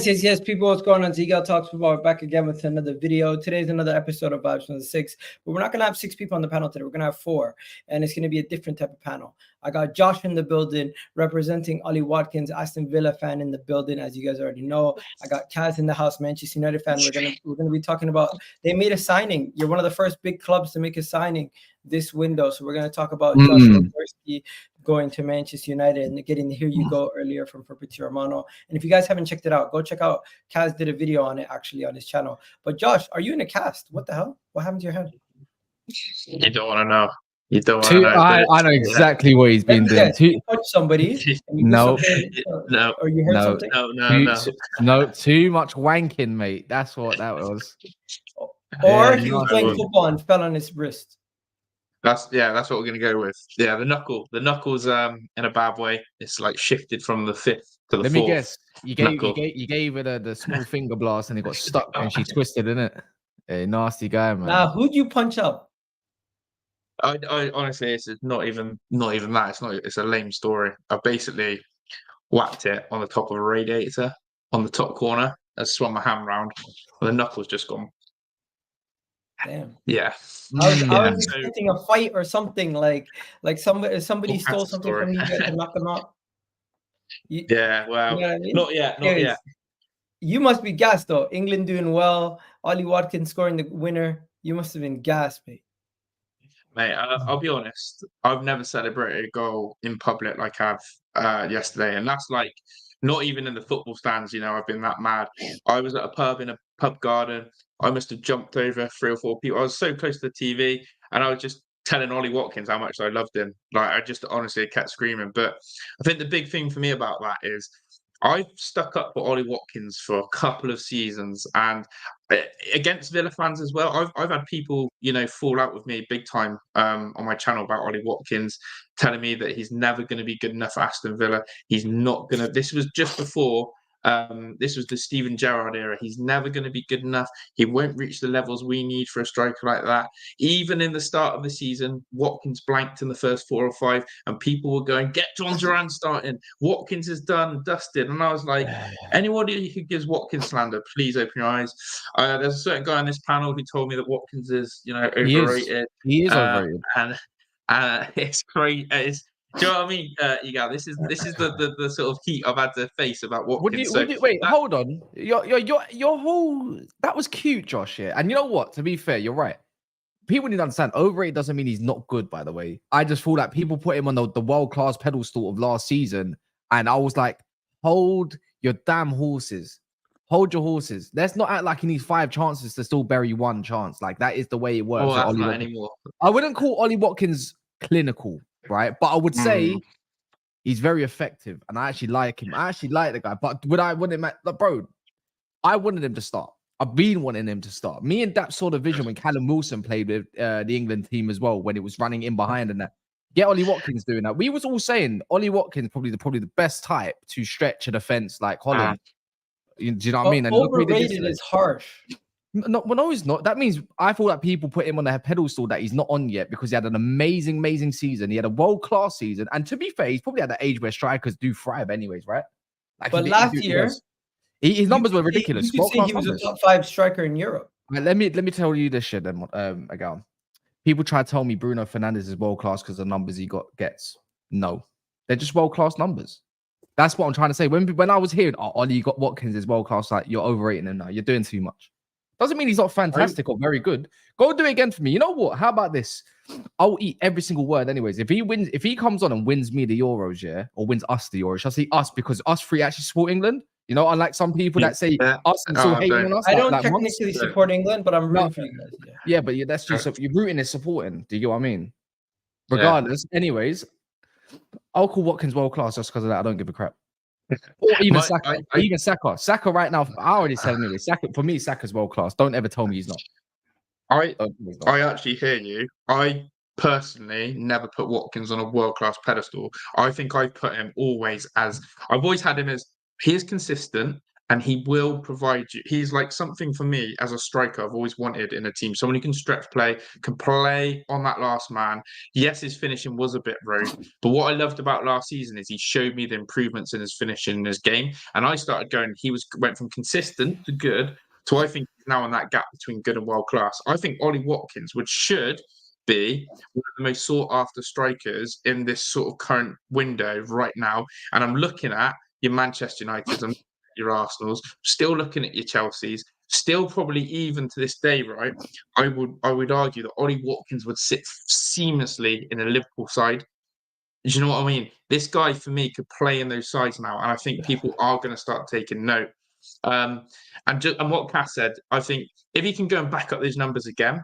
Yes. People, what's going on? Zirkzee Talks Football. We're back again with another video. Today's another episode of Vibes from the Six. But we're not going to have 6 people on the panel today. We're going to have 4. And it's going to be a different type of panel. I got Josh in the building representing Ollie Watkins, Aston Villa fan in the building, as you guys already know. I got Kaz in the house, Manchester United fan. We're gonna be talking about, they made a signing. You're one of the first big clubs to make a signing this window. So we're going to talk about Josh Zirkzee going to Manchester United and getting the Here You Go earlier from Fabrizio Romano. And if you guys haven't checked it out, go check out. Kaz did a video on it actually on his channel. But Josh, are you in a cast? What the hell? What happened to your head? You don't want to know. You don't want to know. I know exactly what he's been doing. You touch somebody. No. Or you heard something? No. Too much wanking, mate. That's what that was. Or he was playing football and fell on his wrist. That's what we're gonna go with. Yeah, the knuckles in a bad way. It's like shifted from the 5th to the 4th. Let me guess. You gave her the small finger blast and it got stuck and she twisted, innit? A nasty guy, man. Now, who'd you punch up? I honestly, it's not even that. It's a lame story. I basically whacked it on the top of a radiator on the top corner. I swung my hand round, and the knuckles just gone. Damn. Yeah. I was expecting a fight or something like somebody stole something from you to knock them out. Well, you know what I mean? Not yet. You must be gassed though. England doing well. Ollie Watkins scoring the winner. You must have been gassed, mate. Mate, I'll be honest. I've never celebrated a goal in public like I have yesterday, and that's like not even in the football stands. You know, I've been that mad. I was at a pub in a pub garden. I must have jumped over 3 or 4 people. I was so close to the TV, and I was just telling Ollie Watkins how much I loved him. Like, I just honestly kept screaming. But I think the big thing for me about that is I've stuck up for Ollie Watkins for a couple of seasons, and against Villa fans as well. I've had people, you know, fall out with me big time on my channel about Ollie Watkins, telling me that he's never going to be good enough for Aston Villa. He's not going to. This was just before. This was the Steven Gerrard era. He's never going to be good enough. He won't reach the levels we need for a striker like that. Even in the start of the season, Watkins blanked in the first 4 or 5, and people were going, "Get John Duran starting. Watkins is done, dusted." And I was like, anybody who gives Watkins slander, please open your eyes. There's a certain guy on this panel who told me that Watkins is, you know, overrated. He is overrated, and it's great. Do you know what I mean? This is the sort of heat I've had to face about Watkins. Wait, hold on. Your whole that was cute, Josh. Yeah, and you know what? To be fair, you're right. People need to understand. Overrated doesn't mean he's not good. By the way, I just feel like people put him on the world class pedestal of last season, and I was like, hold your damn horses. Hold your horses. Let's not act like he needs 5 chances to still bury 1 chance. Like that is the way it works. Oh, that's not anymore. I wouldn't call Ollie Watkins clinical. Right, but I would say he's very effective, and I actually like him. I actually like the guy, but I wanted him to start. I've been wanting him to start. Me and Dap saw the vision when Callum Wilson played with the England team as well, when it was running in behind and that. Get Ollie Watkins doing that. We was all saying Ollie Watkins probably the best type to stretch a defense like Holland. Do you know what I mean? And overrated is harsh. No, he's not. That means I feel like people put him on the pedestal that he's not on yet because he had an amazing season. He had a world-class season. And to be fair, he's probably at the age where strikers do thrive anyways, right? Like, but last year, his numbers were ridiculous. You could say he was a top 5 striker in Europe. Let me tell you this shit then, again. People try to tell me Bruno Fernandes is world-class because of the numbers he gets. No. They're just world-class numbers. That's what I'm trying to say. When I was hearing, Ollie got Watkins is world-class, like, you're overrating him now. You're doing too much. Doesn't mean he's not fantastic or very good. Go do it again for me. You know what? How about this? I'll eat every single word anyways. If he comes on and wins me the Euros, yeah, or wins us the Euros, I'll say us because us 3 actually support England. You know, unlike some people that say us and still hating on us. I don't technically support England, but I'm rooting for you guys. Yeah, but that's just you're rooting is supporting. Do you get what I mean? Regardless, anyways, I'll call Watkins world class just because of that. I don't give a crap. Or even Saka. Even Saka. Saka right now, I already said anyway. Saka, for me, Saka's world class. Don't ever tell me he's not. I actually hear you. I personally never put Watkins on a world class pedestal. I think I've put him always as I've always had him as he is consistent and he will provide you. He's like something for me as a striker I've always wanted in a team. Someone who can stretch play, can play on that last man. Yes, his finishing was a bit rogue, but what I loved about last season is he showed me the improvements in his finishing in his game. And I started going, went from consistent to good to I think he's now in that gap between good and world class. I think Ollie Watkins should be one of the most sought after strikers in this sort of current window right now. And I'm looking at your Manchester Uniteds, I'm looking at your Arsenals, still looking at your Chelseas, still probably even to this day, right? I would argue that Ollie Watkins would sit seamlessly in a Liverpool side. Do you know what I mean? This guy for me could play in those sides now, and I think people are going to start taking note. And what Cass said, I think if he can go and back up those numbers again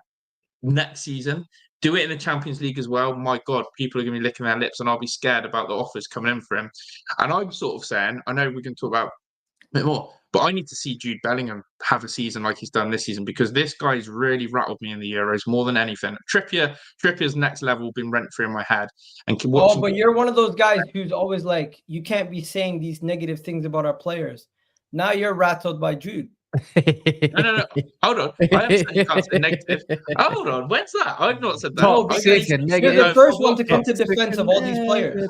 next season, do it in the Champions League as well. My God, people are going to be licking their lips, and I'll be scared about the offers coming in for him. And I'm sort of saying, I know we can talk about a bit more, but I need to see Jude Bellingham have a season like he's done this season, because this guy's really rattled me in the Euros more than anything. Trippier's next level been rent free in my head. And but you're one of those guys who's always like, you can't be saying these negative things about our players. Now you're rattled by Jude. No. Hold on. I am saying you can't say negative. Hold on. When's that? I've not said that. You're the first one to come to defense of all these players.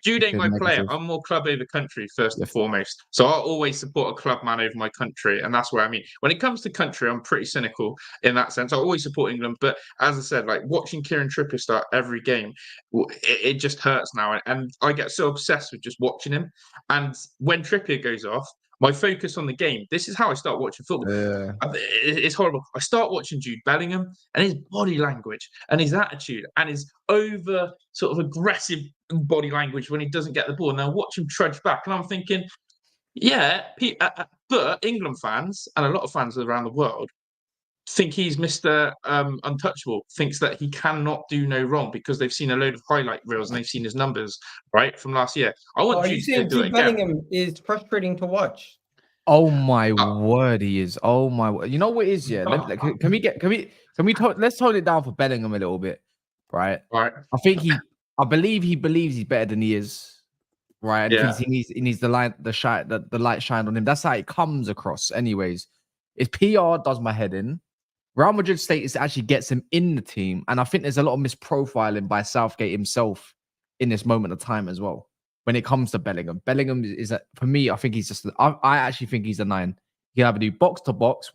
Jude ain't my player. I'm more club over country first and foremost. So I'll always support a club man over my country, and that's where I mean. When it comes to country, I'm pretty cynical in that sense. I always support England, but as I said, like watching Kieran Trippier start every game, it just hurts now, and I get so obsessed with just watching him. And when Trippier goes off, my focus on the game, this is how I start watching football. It's horrible. I start watching Jude Bellingham and his body language and his attitude and his over sort of aggressive body language when he doesn't get the ball. And then I watch him trudge back. And I'm thinking, but England fans and a lot of fans around the world think he's Mr. Untouchable, thinks that he cannot do no wrong because they've seen a load of highlight reels and they've seen his numbers, right, from last year. I want you saying Jude Bellingham is frustrating to watch? Oh my word, he is. Oh my word. You know what it is, yeah? Let's tone it down for Bellingham a little bit, right? Right. I believe he believes he's better than he is, right? And he needs the light shined on him. That's how it comes across, anyways. If PR does my head in, Real Madrid status actually gets him in the team. And I think there's a lot of misprofiling by Southgate himself in this moment of time as well. When it comes to Bellingham, for me, I think he's just, I actually think he's a 9. He can either do box to box,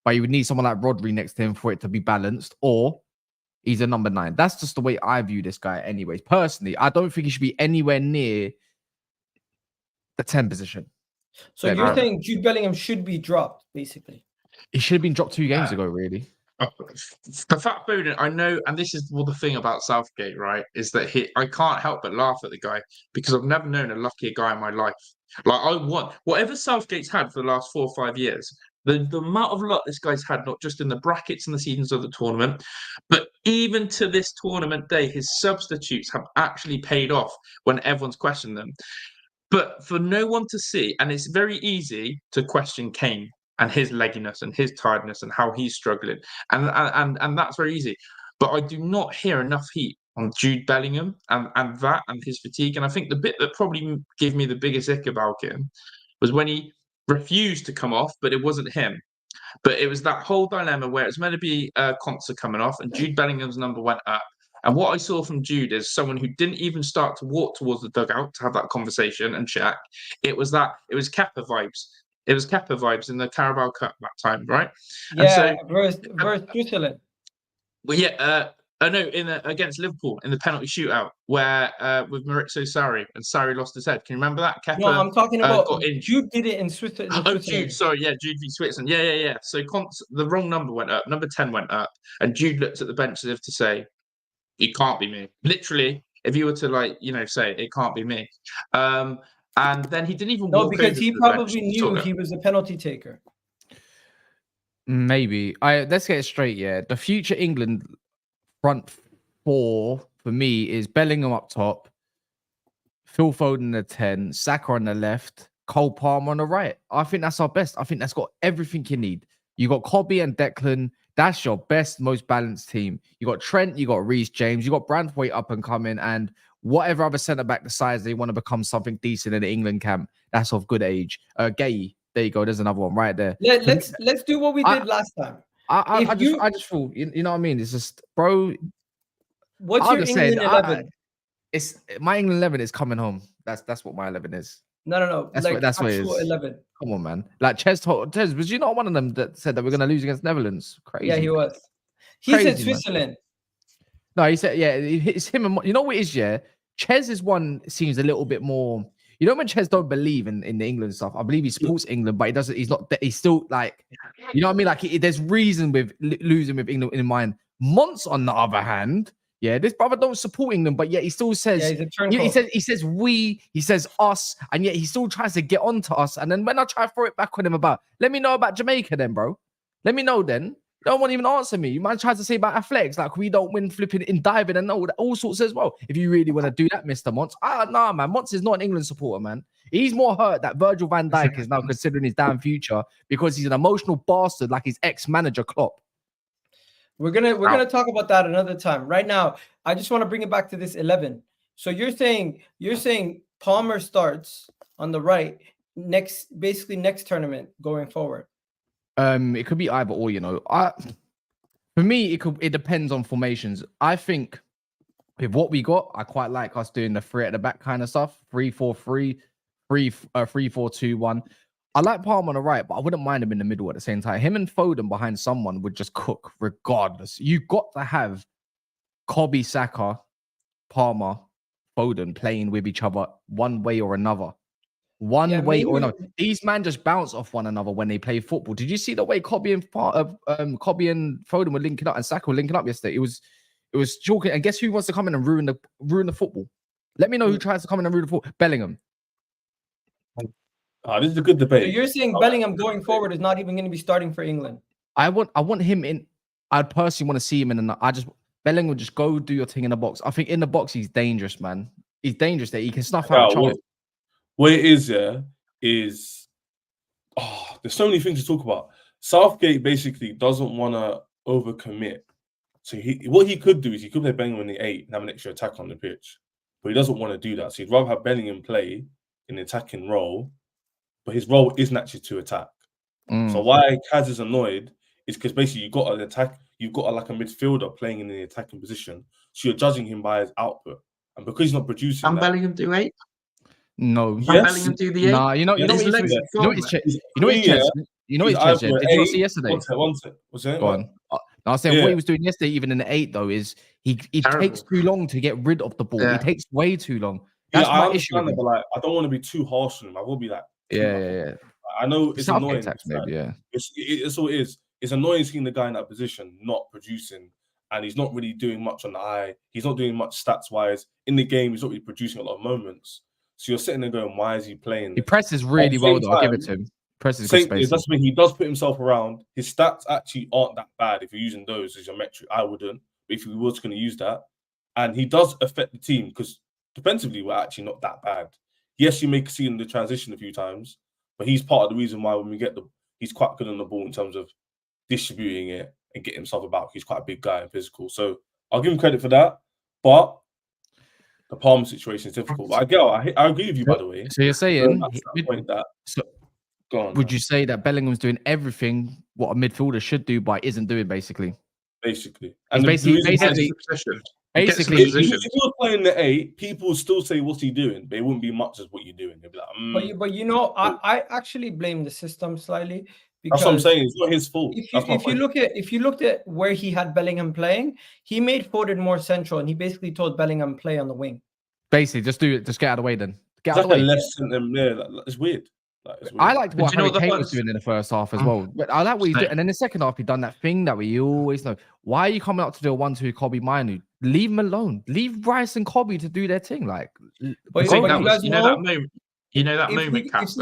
but you would need someone like Rodri next to him for it to be balanced, or he's a number 9. That's just the way I view this guy anyways. Personally, I don't think he should be anywhere near the 10 position. So you're saying Jude Bellingham should be dropped, basically? He should have been dropped 2 games ago, really. The fact Foden, I know, and this is the thing about Southgate, right, is that I can't help but laugh at the guy because I've never known a luckier guy in my life. Like, I want whatever Southgate's had for the last 4 or 5 years, the amount of luck this guy's had, not just in the brackets and the seasons of the tournament, but even to this tournament day, his substitutes have actually paid off when everyone's questioned them. But for no one to see, and it's very easy to question Kane and his legginess and his tiredness and how he's struggling. And that's very easy. But I do not hear enough heat on Jude Bellingham and his fatigue. And I think the bit that probably gave me the biggest ick about him was when he refused to come off, but it wasn't him. But it was that whole dilemma where it's meant to be Konsa coming off and Jude Bellingham's number went up. And what I saw from Jude is someone who didn't even start to walk towards the dugout to have that conversation and chat. It was Kepa vibes. It was Kepa vibes in the Carabao Cup that time, right? Yeah, versus Switzerland. Well, against Liverpool in the penalty shootout where with Maurizio Sarri and Sarri lost his head. Can you remember that? Kepa, no, I'm talking about Jude did it in Switzerland. Jude, sorry, Jude v Switzerland. Yeah. So the wrong number went up. Number 10 went up, and Jude looked at the bench as if to say, "It can't be me." Literally, if you were to say it can't be me. And then he didn't even walk because he probably knew he was a penalty taker. Maybe. Let's get it straight, yeah. The future England front 4 for me is Bellingham up top, Phil Foden at 10, Saka on the left, Cole Palmer on the right. I think that's our best. I think that's got everything you need. You got Kobe and Declan. That's your best, most balanced team. You got Trent, you got Reece James, you got Branthwaite up and coming, and whatever other centre back decides they want to become something decent in the England camp, that's of good age. Gay, There you go. There's another one right there. Let's do what we did last time. I just thought, you know what I mean? It's just, bro. What's your England 11? It's my England 11 is coming home. That's what my 11 is. No. That's like what it is. 11. Come on, man. Like Ches, was you not one of them that said that we're gonna lose against Netherlands? Crazy. Yeah, he was. He said Switzerland. Man. No, he said, yeah, it's him. And you know what it is, yeah? Ches is one seems a little bit more. You know when Ches don't believe in the England stuff. I believe he supports England, but he doesn't. He's not. He's still like, you know what I mean? Like there's reason with losing with England in mind. Mons, on the other hand, yeah, this brother don't support England, but yet he still says, he says us, and yet he still tries to get onto us. And then when I try to throw it back on him about, let me know about Jamaica, then, bro. Let me know then. You don't want to even answer me. You might try to say about athletics, like we don't win flipping in diving and all sorts as well. If you really want to do that, Mr. Mons. Nah, man. Mons is not an England supporter, man. He's more hurt that Virgil van Dijk is now considering his damn future because he's an emotional bastard like his ex-manager Klopp. We're gonna talk about that another time. Right now, I just want to bring it back to this 11. So you're saying Palmer starts on the right next tournament going forward. It could be either or, you know. For me, it depends on formations. I think with what we got, I quite like us doing the 3 at the back kind of stuff. 3-4-3, 3-4-2-1. I like Palmer on the right, but I wouldn't mind him in the middle at the same time. Him and Foden behind someone would just cook regardless. You got to have Kobe, Saka, Palmer, Foden playing with each other one way or another. These men just bounce off one another when they play football. Did you see the way Kobe and Foden were linking up and Saka were linking up yesterday? It was chalking. And guess who wants to come in and ruin the football? Let me know who tries to come in and ruin the football. Bellingham. This is a good debate. So you're saying Bellingham going forward is not even going to be starting for England? I want him in. I personally want to see him in. Bellingham would just go do your thing in the box. I think in the box he's dangerous, man. He's dangerous there. He can snuff out a chance. What it is, there's so many things to talk about. Southgate basically doesn't want to overcommit. So what he could do is he could play Bellingham in the 8 and have an extra attack on the pitch. But he doesn't want to do that. So he'd rather have Bellingham play in the attacking role, but his role isn't actually to attack. So why Kaz is annoyed is because basically you've got a midfielder playing in the attacking position. So you're judging him by his output. And because he's not producing and Bellingham do 8? No. Yes. Bellingham do the 8? Nah, you know what it's Chess. Did you see yesterday? What's that? Go on. I was saying what he was doing yesterday, even in the 8, though, is he takes too long to get rid of the ball. He takes way too long. That's my issue. But like, I don't want to be too harsh on him. I will be like, yeah. I know it's annoying. It's all it is. It's annoying seeing the guy in that position not producing, and he's not really doing much on the eye. He's not doing much stats wise in the game. He's not really producing a lot of moments. So you're sitting there going, "Why is he playing?" He presses really well, though. I'll give it to him. Presses good space. That's when he does put himself around. His stats actually aren't that bad if you're using those as your metric. I wouldn't, but if he was going to use that, and he does affect the team because defensively we're actually not that bad. Yes, you may see in the transition a few times, but he's part of the reason why when we get he's quite good on the ball in terms of distributing it and getting himself about. He's quite a big guy and physical, so I'll give him credit for that. But the Palmer situation is difficult. But I agree with you, by the way. So you're saying, go on. Would you say that Bellingham's doing everything what a midfielder should do, but isn't doing basically? And basically, if he was playing the 8, people would still say, "What's he doing?" But it wouldn't be much as what you're doing. They'd be like, But you know, I actually blame the system slightly. That's what I'm saying. It's not his fault. If you looked at where he had Bellingham playing, he made Foden more central, and he basically told Bellingham play on the wing. Basically, just do it. Just get out of the way. Then get out of the way. Left center, it's weird. I liked what Harry Kane was doing in the first half as well. But I like what he did, and then the second half, he done that thing that we always know. Why are you coming out to do a 1-2 Kobe Mainoo? Leave him alone. Leave Rice and Kobe to do their thing. Like, that moment, Cass.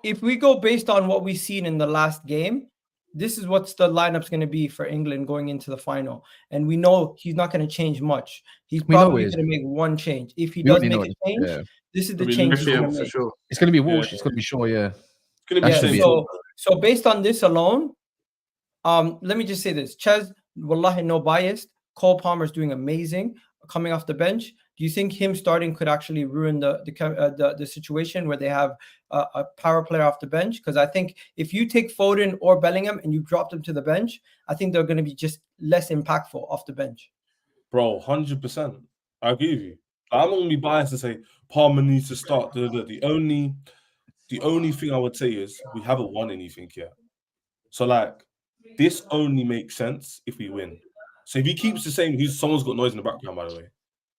If we go based on what we've seen in the last game, this is what's the lineup's going to be for England going into the final. And we know he's not going to change much. He's probably going to make one change. If he does make a change, this is the change he's going to make. Sure. It's going to be Walsh. It's going to be Shaw, yeah. So based on this alone, let me just say this. Ches, wallahi, no bias. Cole Palmer's doing amazing coming off the bench. Do Do you think him starting could actually ruin the situation where they have a power player off the bench? Because I think if you take Foden or Bellingham and you drop them to the bench, I think they're going to be just less impactful off the bench. Bro, 100%. I agree with you. I'm not going to be biased to say Palmer needs to start. The only thing I would say is we haven't won anything yet. So, like, this only makes sense if we win. So if he keeps the same, someone's got noise in the background, by the way.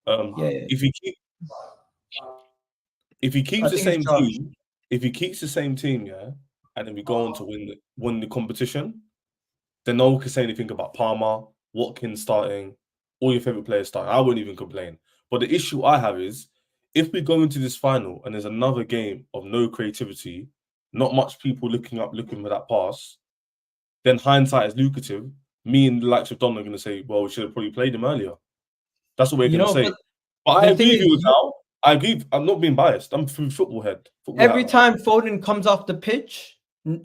If he keeps the same team, yeah, and then we go on to win the competition, then no one can say anything about Palmer, Watkins starting, all your favorite players starting. I wouldn't even complain. But the issue I have is if we go into this final and there's another game of no creativity, not much people looking for that pass, then hindsight is lucrative. Me and the likes of Don are going to say, well, we should have probably played him earlier. That's what we're going to say. But I agree with you now. I agree. I'm not being biased. I'm from football head. Every time Foden comes off the pitch,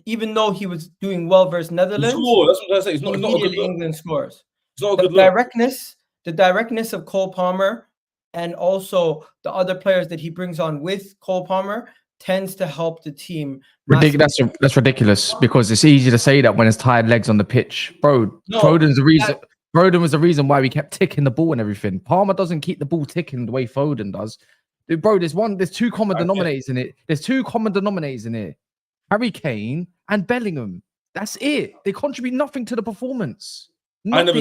even though he was doing well versus Netherlands, that's what I say. It's not a good look. England scores. It's not a good look. The directness of Cole Palmer and also the other players that he brings on with Cole Palmer tends to help the team. That's ridiculous because it's easy to say that when it's tired legs on the pitch, bro. Foden was the reason why we kept ticking the ball and everything. Palmer doesn't keep the ball ticking the way Foden does. Dude, bro, there's two common denominators in it. There's two common denominators in it. Harry Kane and Bellingham. That's it. They contribute nothing to the performance. Nothing. I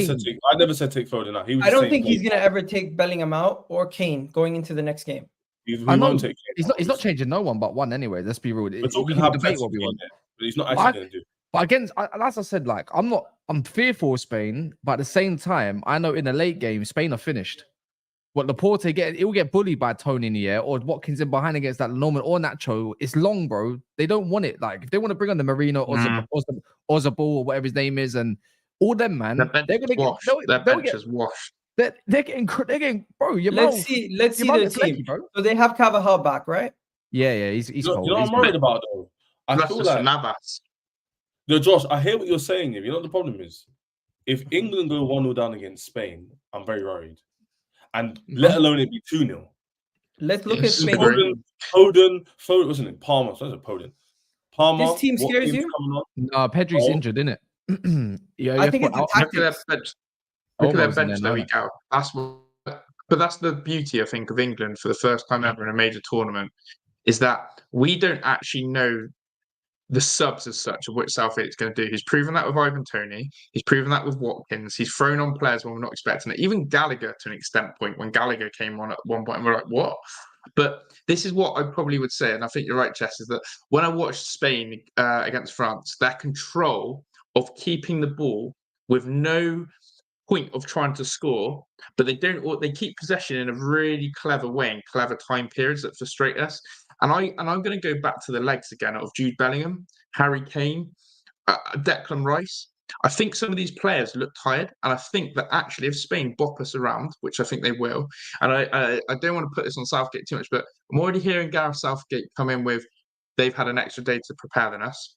never said take Foden out. I don't think he's gonna ever take Bellingham out or Kane going into the next game. He's not changing no one but one anyway. Let's be real. We can debate what we want, but he's not actually going to do. But again, as I said, like I'm fearful of Spain, but at the same time, I know in the late game, Spain are finished. What Laporte he'll get bullied by Tony in the air, or Watkins in behind against that Norman or Nacho. It's long, bro. They don't want it. Like if they want to bring on the Marino or Ozabal or whatever his name is, and all them man, they're gonna their bench is washed. They're getting, bro. Let's see the team, bro. So they have Carvajal back, right? Yeah, he's cold. You know what I'm worried about though? I feel like Navas. No, Josh, I hear what you're saying. You know what the problem is? If England go 1-0 down against Spain, I'm very worried. And let alone it be 2-0. Let's look at Spain. Foden, wasn't it? Palmer. So that's Foden. Palmer. This team scares you? No, Pedri's injured, isn't it? Yeah, I think it's the tactics. Look at their bench the week out. But that's the beauty, I think, of England for the first time ever in a major tournament, is that we don't actually know the subs as such of which Southgate is going to do. He's proven that with Ivan Toney. He's proven that with Watkins. He's thrown on players when we're not expecting it. Even Gallagher to an extent point. When Gallagher came on at one point, and we're like, what? But this is what I probably would say, and I think you're right, Jess, is that when I watched Spain against France, their control of keeping the ball with no point of trying to score, but they keep possession in a really clever way in clever time periods that frustrate us. And I'm going to go back to the legs again of Jude Bellingham, Harry Kane, Declan Rice. I think some of these players look tired, and I think that actually if Spain bop us around, which I think they will, and I don't want to put this on Southgate too much, but I'm already hearing Gareth Southgate come in with they've had an extra day to prepare than us.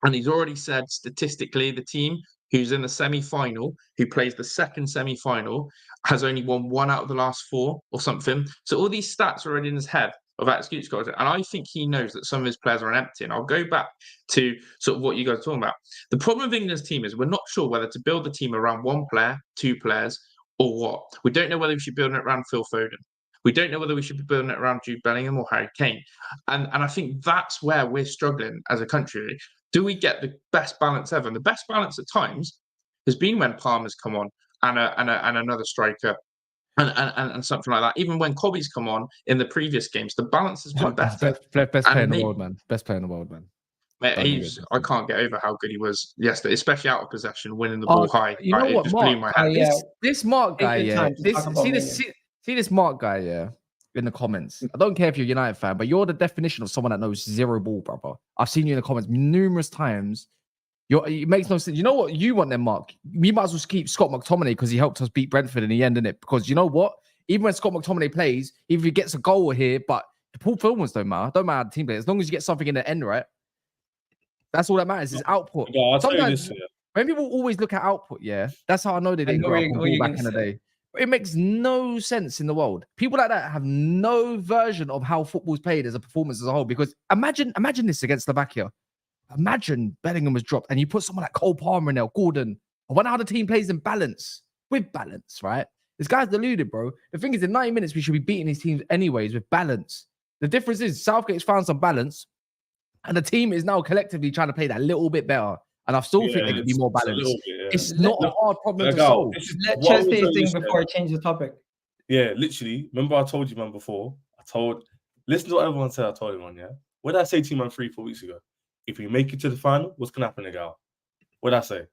And he's already said statistically the team who's in the semi-final, who plays the second semi-final, has only won 1 out of the last 4 or something. So all these stats are already in his head of excuse squad. And I think he knows that some of his players are empty. And I'll go back to sort of what you guys are talking about. The problem with England's team is we're not sure whether to build the team around 1 player, 2 players, or what. We don't know whether we should build it around Phil Foden. We don't know whether we should be building it around Jude Bellingham or Harry Kane. And I think that's where we're struggling as a country. Do we get the best balance ever? And the best balance at times has been when Palmer's come on and another striker and something like that. Even when Cobby's come on in the previous games, the balance has been better. Best player in the world, man. Best player in the world, man. Mate, I can't get over how good he was yesterday, especially out of possession, winning the ball high. You know what, Mark? This Mark guy, yeah. See this Mark guy, yeah. In the comments, I don't care if you're a United fan, but you're the definition of someone that knows zero ball, brother. I've seen you in the comments numerous times. It makes no sense. You know what? You want them, Mark. We might as well keep Scott McTominay because he helped us beat Brentford in the end, innit? Because you know what? Even when Scott McTominay plays, if he gets a goal here, but the performance don't matter. Don't matter the team play. As long as you get something in the end, right? That's all that matters is output. Yeah, I'll tell you this, when people always look at output, yeah, that's how I know they didn't grow up on ball back in the day. It makes no sense in the world. People like that have no version of how football's played as a performance as a whole. Because imagine this against Slovakia. Imagine Bellingham was dropped and you put someone like Cole Palmer in there, Gordon. I wonder how the team plays in balance. With balance, right? This guy's deluded, bro. The thing is, in 90 minutes, we should be beating these teams anyways with balance. The difference is Southgate's found some balance and the team is now collectively trying to play that little bit better. And I still think they could be more balanced. It's not a hard problem to solve. Let Chess say a thing before I change the topic. Yeah, literally. Remember I told you, man, before? Listen to what everyone said I told him, man, yeah? What did I say to you, man, 3-4 weeks ago? If we make it to the final, what's going to happen, Gal? What did I say? Do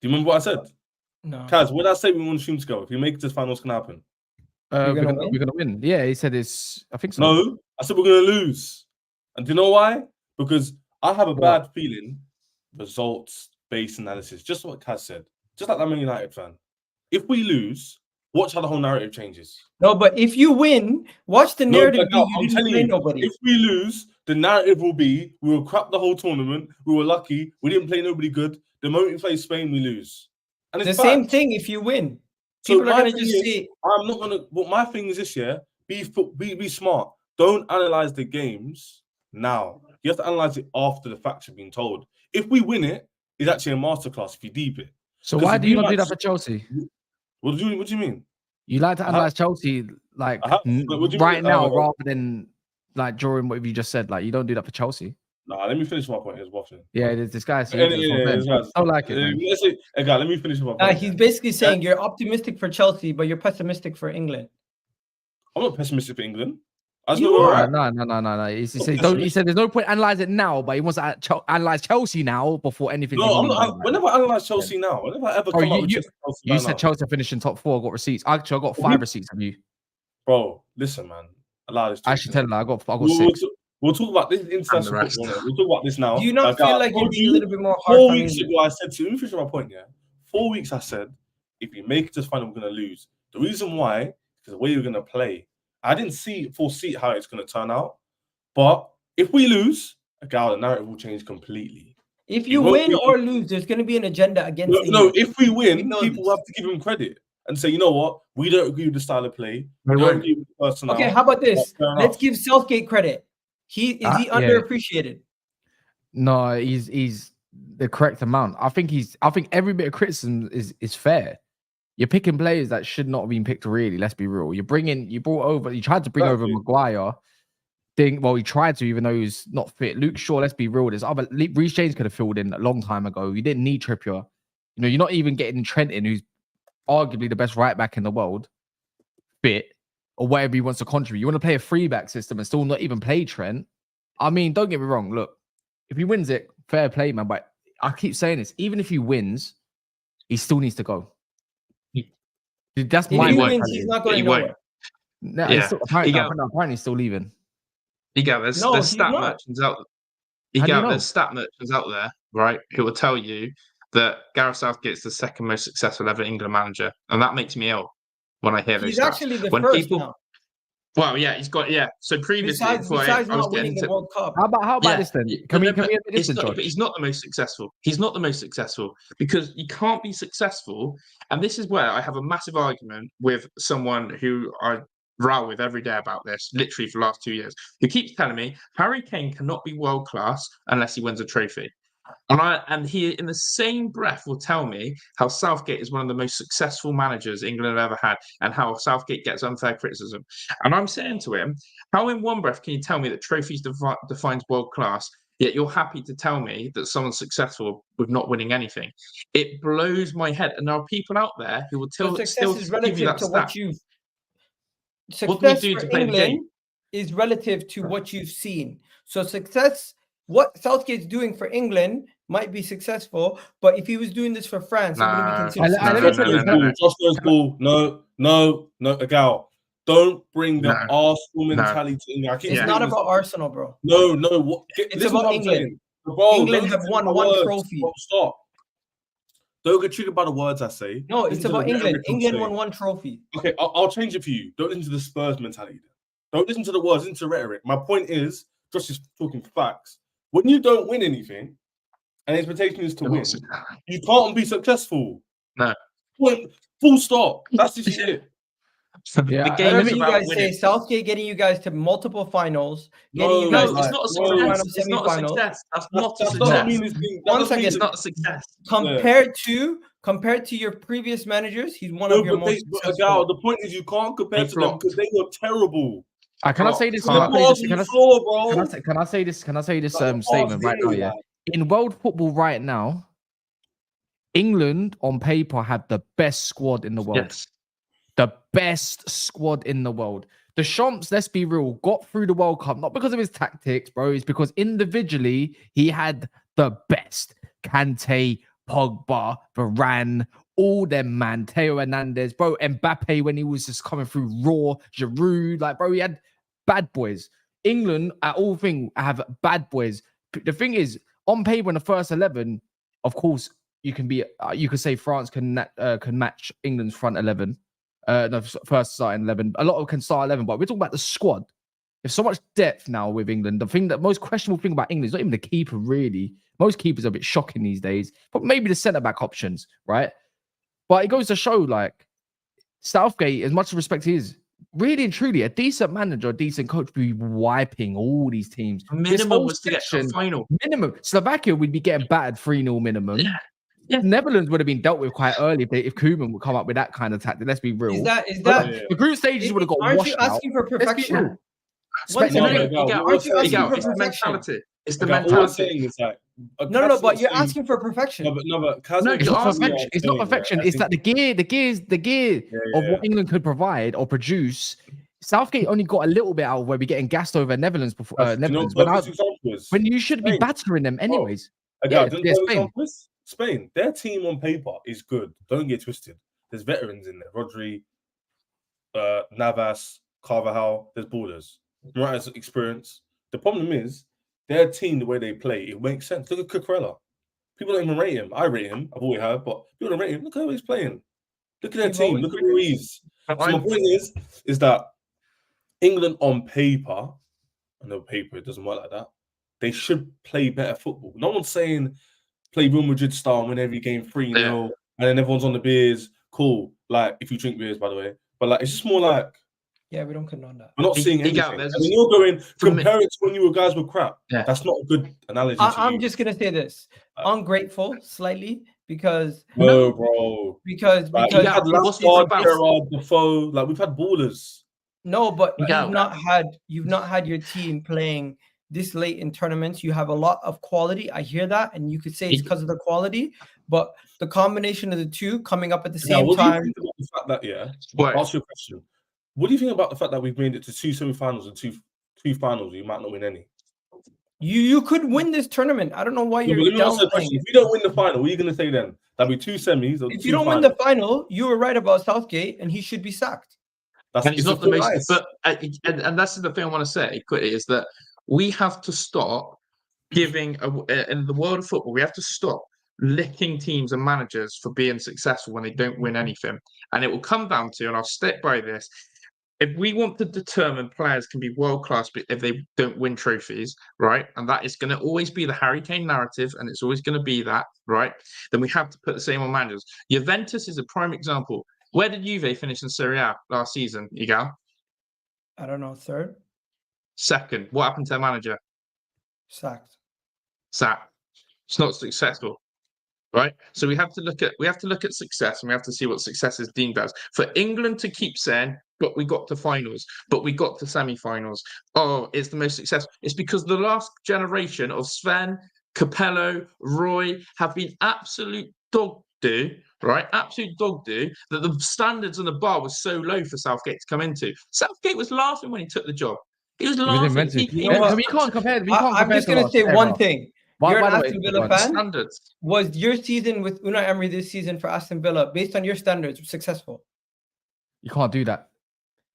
you remember what I said? No. Kaz, what did I say we want the stream to go? If we make it to the final, what's going to happen? We're going to win. Yeah, he said it's... I think so. No, I said we're going to lose. And do you know why? Because I have a bad feeling, results-based analysis, just what Kaz said. Just like I'm a United fan. If we lose, watch how the whole narrative changes. No, but if you win, watch the narrative. I'm telling you, nobody. If we lose, the narrative will be we were crap the whole tournament. We were lucky. We didn't play nobody good. The moment we play Spain, we lose. And it's the same thing if you win. People are going to just say, I'm not going to. What my thing is this year, be smart. Don't analyze the games now. You have to analyze it after the facts have been told. If we win it, it's actually a masterclass if you deep it. So why do you not do that for Chelsea? What do you mean? You like to analyze Chelsea like right now rather than like during what you just said. Like you don't do that for Chelsea. Nah, let me finish my point. He's watching. Yeah, this guy. I don't like it. Let me finish my point. He's basically saying you're optimistic for Chelsea, but you're pessimistic for England. I'm not pessimistic for England. No. He said there's no point analyzing it now, but he wants to analyze Chelsea now before anything. No, I'm not. Whenever I analyze Chelsea now, whenever I ever come up with Chelsea you said Chelsea finished in top 4. I got receipts. Actually, I got 5 receipts from you. Bro, listen, man. Allow this. I should tell you, I got 6. We'll talk about this international football. We'll talk about this now. Do you not feel like you'd be a little bit more hard? 4 weeks ago, I said to you, let me finish my point, yeah. 4 weeks, I said, if we make it to the final, we're going to lose. The reason why is the way you're going to play. I didn't foresee how it's going to turn out. But if we lose, the narrative will change completely. If you win or lose, there's going to be an agenda against England. No, if we win, people have to give him credit and say, you know what? We don't agree with the style of play. We don't agree with the personnel. Okay, how about this? Let's give Southgate credit. Is he underappreciated? No, he's the correct amount. I think every bit of criticism is fair. You're picking players that should not have been picked, really. Let's be real. You tried to bring over Maguire. He tried to, even though he was not fit. Luke Shaw, let's be real. Reece James could have filled in a long time ago. You didn't need Trippier. You're not even getting Trent in, who's arguably the best right back in the world, fit, or whatever he wants to contribute. You want to play a 3-back system and still not even play Trent? I mean, don't get me wrong. Look, if he wins it, fair play, man. But I keep saying this. Even if he wins, he still needs to go. That's my win. He's not going nowhere. No, apparently he's still leaving. There's stat merchants out there, right, who will tell you that Gareth Southgate's the second most successful ever England manager, and that makes me ill when I hear those stats. He's actually the first now. Well, yeah, he's got So previously, besides not winning the World Cup. How about this then? Can we but he's not the most successful. He's not the most successful because you can't be successful. And this is where I have a massive argument with someone who I row with every day about this, literally for the last 2 years, who keeps telling me Harry Kane cannot be world class unless he wins a trophy. And he, in the same breath, will tell me how Southgate is one of the most successful managers England have ever had, and how Southgate gets unfair criticism. And I'm saying to him, how in one breath can you tell me that trophies defines world class, yet you're happy to tell me that someone's successful with not winning anything? It blows my head. And there are people out there who will still give you that stat. Success for England is relative to what you've seen. So success. What Southgate's doing for England might be successful, but if he was doing this for France, it wouldn't be considered successful. No, Gal. Don't bring the Arsenal mentality to England. It's not about Arsenal, bro. No. It's about England. England have won one trophy. Stop. Don't get triggered by the words I say. No, it's about England. England won one trophy. Okay, I'll change it for you. Don't listen to the Spurs mentality. Don't listen to the words, listen to rhetoric. My point is, Josh is talking facts. When you don't win anything, and the expectation is to win, you can't be successful. No. For Full stop. That's just it. Yeah, The I game is remember you about guys say winning. Southgate getting you guys to multiple finals, getting you No, guys No, to it's not a quarterfinals, success. It's not a semifinals. success. That's not a That's not the success. meanest thing. That One doesn't mean second. It's not a success. Compared to your previous managers, he's one No, of your but most Gal, successful. the point is you can't compare They to them flopped. because they were terrible. Can I say this? Can't. Can I say this? Can bro. Can I say this? Can I say this Like, statement right now? really, Yeah. like- In world football right now, England on paper have the best squad in the world. Yes. The best squad in the world. Deschamps, let's be real, got through the World Cup not because of his tactics, bro. It's because individually he had the best. Kante, Pogba, Varane, all them, man. Theo Hernandez, bro. Mbappe when he was just coming through raw. Giroud, like, bro, he had bad boys. England, at all things, have bad boys. The thing is, on paper in the first 11, of course, you could say France can match England's front 11. No, first starting 11. A lot of can start 11, but we're talking about the squad. There's so much depth now with England. The most questionable thing about England is not even the keeper, really. Most keepers are a bit shocking these days, but maybe the centre-back options, right? But it goes to show, like, Southgate, as much respect he is, really and truly, a decent manager, a decent coach would be wiping all these teams. Minimum was to get to the final. Minimum. Slovakia would be getting battered 3-0 minimum. Yeah. Yeah. Netherlands would have been dealt with quite early if Koeman would come up with that kind of tactic. Let's be real. Is that The group stages would have got aren't washed you out. asking for Let's be perfection? real. One No, second. no, Aren't you asking for It's the perfection? mentality. It's the All I'm mentality. saying is like No, but you're asking for perfection. but Kaz, No, It's you're not asking- perfection. It's not perfection. It's that the gear of what England could provide or produce. Southgate only got a little bit out of where we're getting gassed over Netherlands before. Netherlands, when you should be battering them anyways. Spain, their team on paper is good. Don't get twisted. There's veterans in there. Rodri, Navas, Carvajal. There's borders. Morata's experience. The problem is their team, the way they play, it makes sense. Look at Cucurella. People don't even rate him. I rate him. I've always have, but people don't rate him. Look at how he's playing. Look at their team. Look at Ruiz. So my point is that England on paper, I know paper, it doesn't work like that. They should play better football. No one's saying play Real Madrid style and win every game 3-0, and then everyone's on the beers. Cool. Like, if you drink beers, by the way. But like, it's just more like, yeah, we don't condone that. we're not seeing anything. And when you're going, compare it to when you guys were crap. Yeah. That's not a good analogy. I'm just gonna say this. Ungrateful, slightly, because bro. Because we've had Gerrard, Defoe, like we've had ballers. No, but you've not had your team playing this late in tournaments. You have a lot of quality. I hear that, and you could say it's because of the quality, but the combination of the two coming up at the same time. What do you think about the fact that, I'll ask you a question. What do you think about the fact that we've made it to 2 semi-finals and two finals? You might not win any. You could win this tournament. I don't know why you're downplaying. If you don't win the final, what are you going to say then? That'll be 2 semis. Or if you don't win the final, you were right about Southgate, and he should be sacked. And he's not the most. But and that's the thing I want to say quickly is that we have to stop giving in the world of football. We have to stop licking teams and managers for being successful when they don't win anything. And it will come down to, and I'll stick by this. If we want to determine players can be world class if they don't win trophies, right? And that is going to always be the Harry Kane narrative, and it's always going to be that, right? Then we have to put the same on managers. Juventus is a prime example. Where did Juve finish in Serie A last season, Igal? I don't know. Third? Second. What happened to their manager? Sacked. It's not successful, right? So we have to look at success, and we have to see what success is deemed as. For England to keep saying, but we got to finals, but we got to semi-finals. Oh, it's the most successful. It's because the last generation of Sven, Capello, Roy have been absolute dog do, right? Absolute dog do, that the standards and the bar was so low for Southgate to come into. Southgate was laughing when he took the job. He was laughing. We can't compare. I'm just going to say one thing. You're an Aston Villa fan. Standards. Was your season with Unai Emery this season for Aston Villa, based on your standards, successful? You can't do that.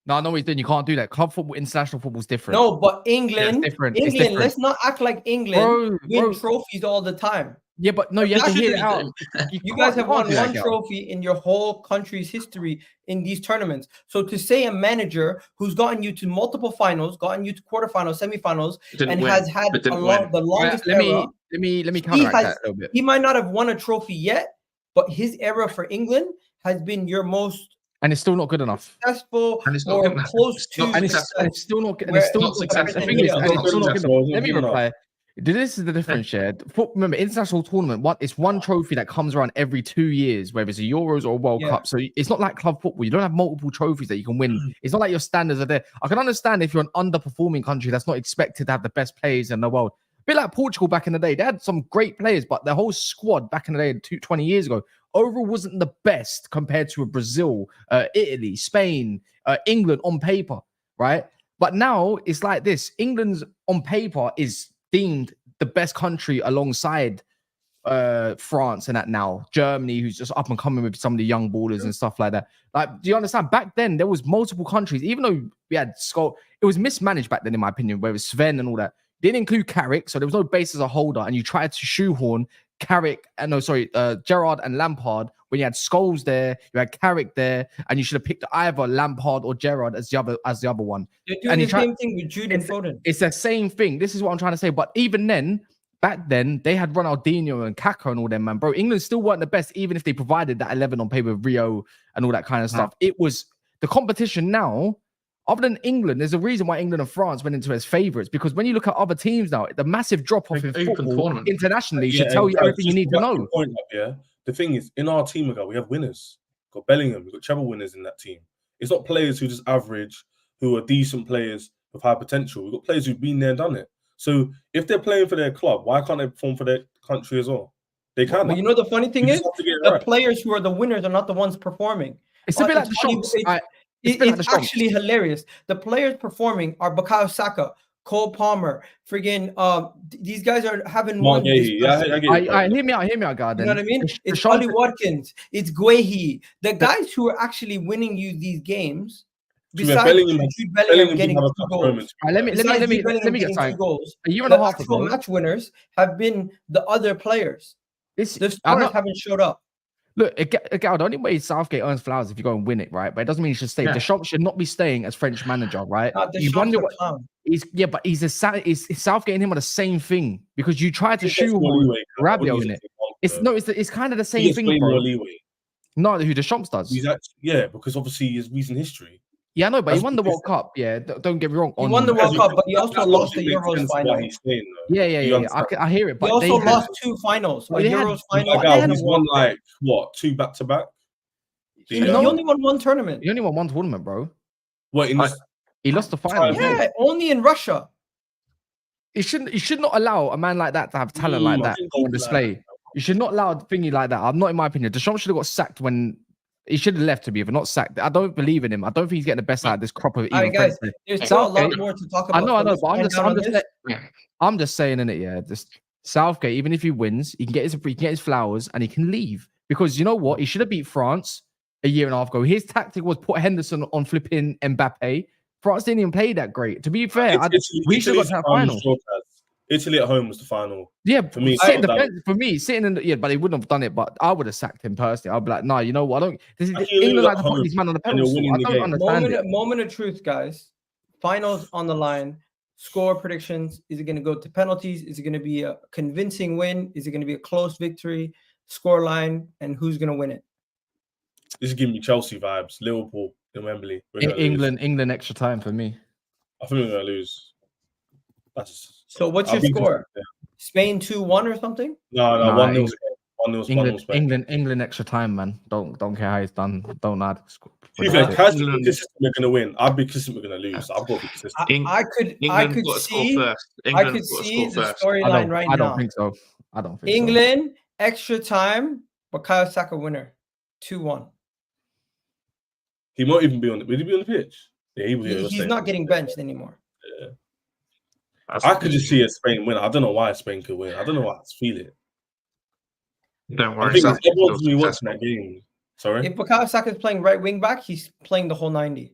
No, he's doing. You can't do that. Club football, international football is different. No, but England, it's different. Let's not act like England win trophies all the time. Yeah, but no, you have to hear it out. You guys have won one trophy in your whole country's history in these tournaments. So to say a manager who's gotten you to multiple finals, gotten you to quarterfinals, semifinals, and has had the longest era. Let me counteract that a little bit. He might not have won a trophy yet, but his era for England has been your most and it's still not good enough. successful And it's not or good enough. close It's to not And it's, success? and it's still not. And Where- it's still not successful. The thing is, and It's it's not still not good successful. enough. Let me reply. This is the difference, yeah. Remember, international tournament, it's one trophy that comes around every 2 years, whether it's a Euros or a World Yeah. Cup. So it's not like club football. You don't have multiple trophies that you can win. It's not like your standards are there. I can understand if you're an underperforming country that's not expected to have the best players in the world. A bit like Portugal back in the day. They had some great players, but their whole squad back in the day, 20 years ago, overall wasn't the best compared to a Brazil, Italy, Spain, England on paper, right? But now it's like this. England's on paper is deemed the best country alongside France and that now. Germany, who's just up and coming with some of the young ballers and stuff like that. Like, do you understand? Back then, there was multiple countries, even though we had it was mismanaged back then, in my opinion, where it was Sven and all that. Didn't include Carrick, so there was no base as a holder, and you tried to shoehorn Gerrard and Lampard when you had Scholes there, you had Carrick there, and you should have picked either Lampard or Gerrard as the other one. You're doing the same thing with Jude and Foden. It's the same thing. This is what I'm trying to say. But even then, back then, they had Ronaldinho and Kaká and all them, man. Bro, England still weren't the best, even if they provided that 11 on paper with Rio and all that kind of stuff. It was the competition now. Other than England, there's a reason why England and France went into as favourites, because when you look at other teams now, the massive drop-off in football internationally should tell you everything you need to know. The thing is, in our team, we have winners. We've got Bellingham, we've got treble winners in that team. It's not players who just average, who are decent players with high potential. We've got players who've been there and done it. So if they're playing for their club, why can't they perform for their country as well? They can. But you know the funny thing is, the players who are the winners are not the ones performing. It's a bit like the shots. It's actually hilarious. The players performing are Bukayo Saka, Cole Palmer, friggin' these guys are having one. Hear me out, God. You know what I mean? It's Ollie Watkins, it's Guehi. The guys who are actually winning you these games, besides Jude Bellingham getting 2 goals. Let me get time. 2 goals. A year and a half ago, match winners have been the other players. The stars haven't showed up. Look, the only way Southgate earns flowers if you go and win it, right? But it doesn't mean he should stay. Deschamps should not be staying as French manager, right? You wonder what but he's Southgate and him are the same thing, because you tried to shoehorn Rabiot in it. It's kind of the same thing, bro. No, who Deschamps does. Because obviously he's recent history. Yeah, I know, but he won the World Cup. Yeah, don't get me wrong. He won the World Cup, but he also lost the Euros final. I hear it. But he also lost 2 finals. Euros final. He's won 2 back-to-back? He only won 1 tournament. He only won 1 tournament, bro. What? He lost the final. Yeah, only in Russia. You should not allow a man like that to have talent like that on display. You should not allow a thingy like that. I'm not, in my opinion. Deschamps should have got sacked when he should have left, to be, but not sacked. I don't believe in him. I don't think he's getting the best out of this crop of even. All right, guys, there's still a lot more to talk about. I know, but I'm just saying in it, yeah. Just Southgate, even if he wins, he can get his flowers and he can leave, because you know what? He should have beat France a year and a half ago. His tactic was put Henderson on flipping Mbappe. France didn't even play that great. To be fair, we should have got to that final. Italy at home was the final. Yeah, for me, sitting in the, but he wouldn't have done it. But I would have sacked him personally. I'd be like, no, you know what? I don't. England like to put these man on the pedestal. I don't understand it. Moment of truth, guys. Finals on the line. Score predictions. Is it going to go to penalties? Is it going to be a convincing win? Is it going to be a close victory? Score line, and who's going to win it? This is giving me Chelsea vibes. Liverpool in Wembley. England extra time for me. I think we're going to lose. So what's your score? Spain 2-1 or something? No, 1-0. 1-0. England extra time, man. Don't care how it's done. Don't add. We're going to win. I'd be consistent. We're going to lose. I've got to be consistent. I could see the storyline right now. I don't think so. England extra time. Bukayo Saka winner 2-1. He might even be on. Will he be on the pitch? Yeah, he's not getting benched anymore. Yeah. I could just see a Spain win. I don't know why Spain could win. I don't know why I feel it. Don't worry. I think everyone's going to be watching that game. Sorry? If Bukayo Saka is playing right wing back, he's playing the whole 90.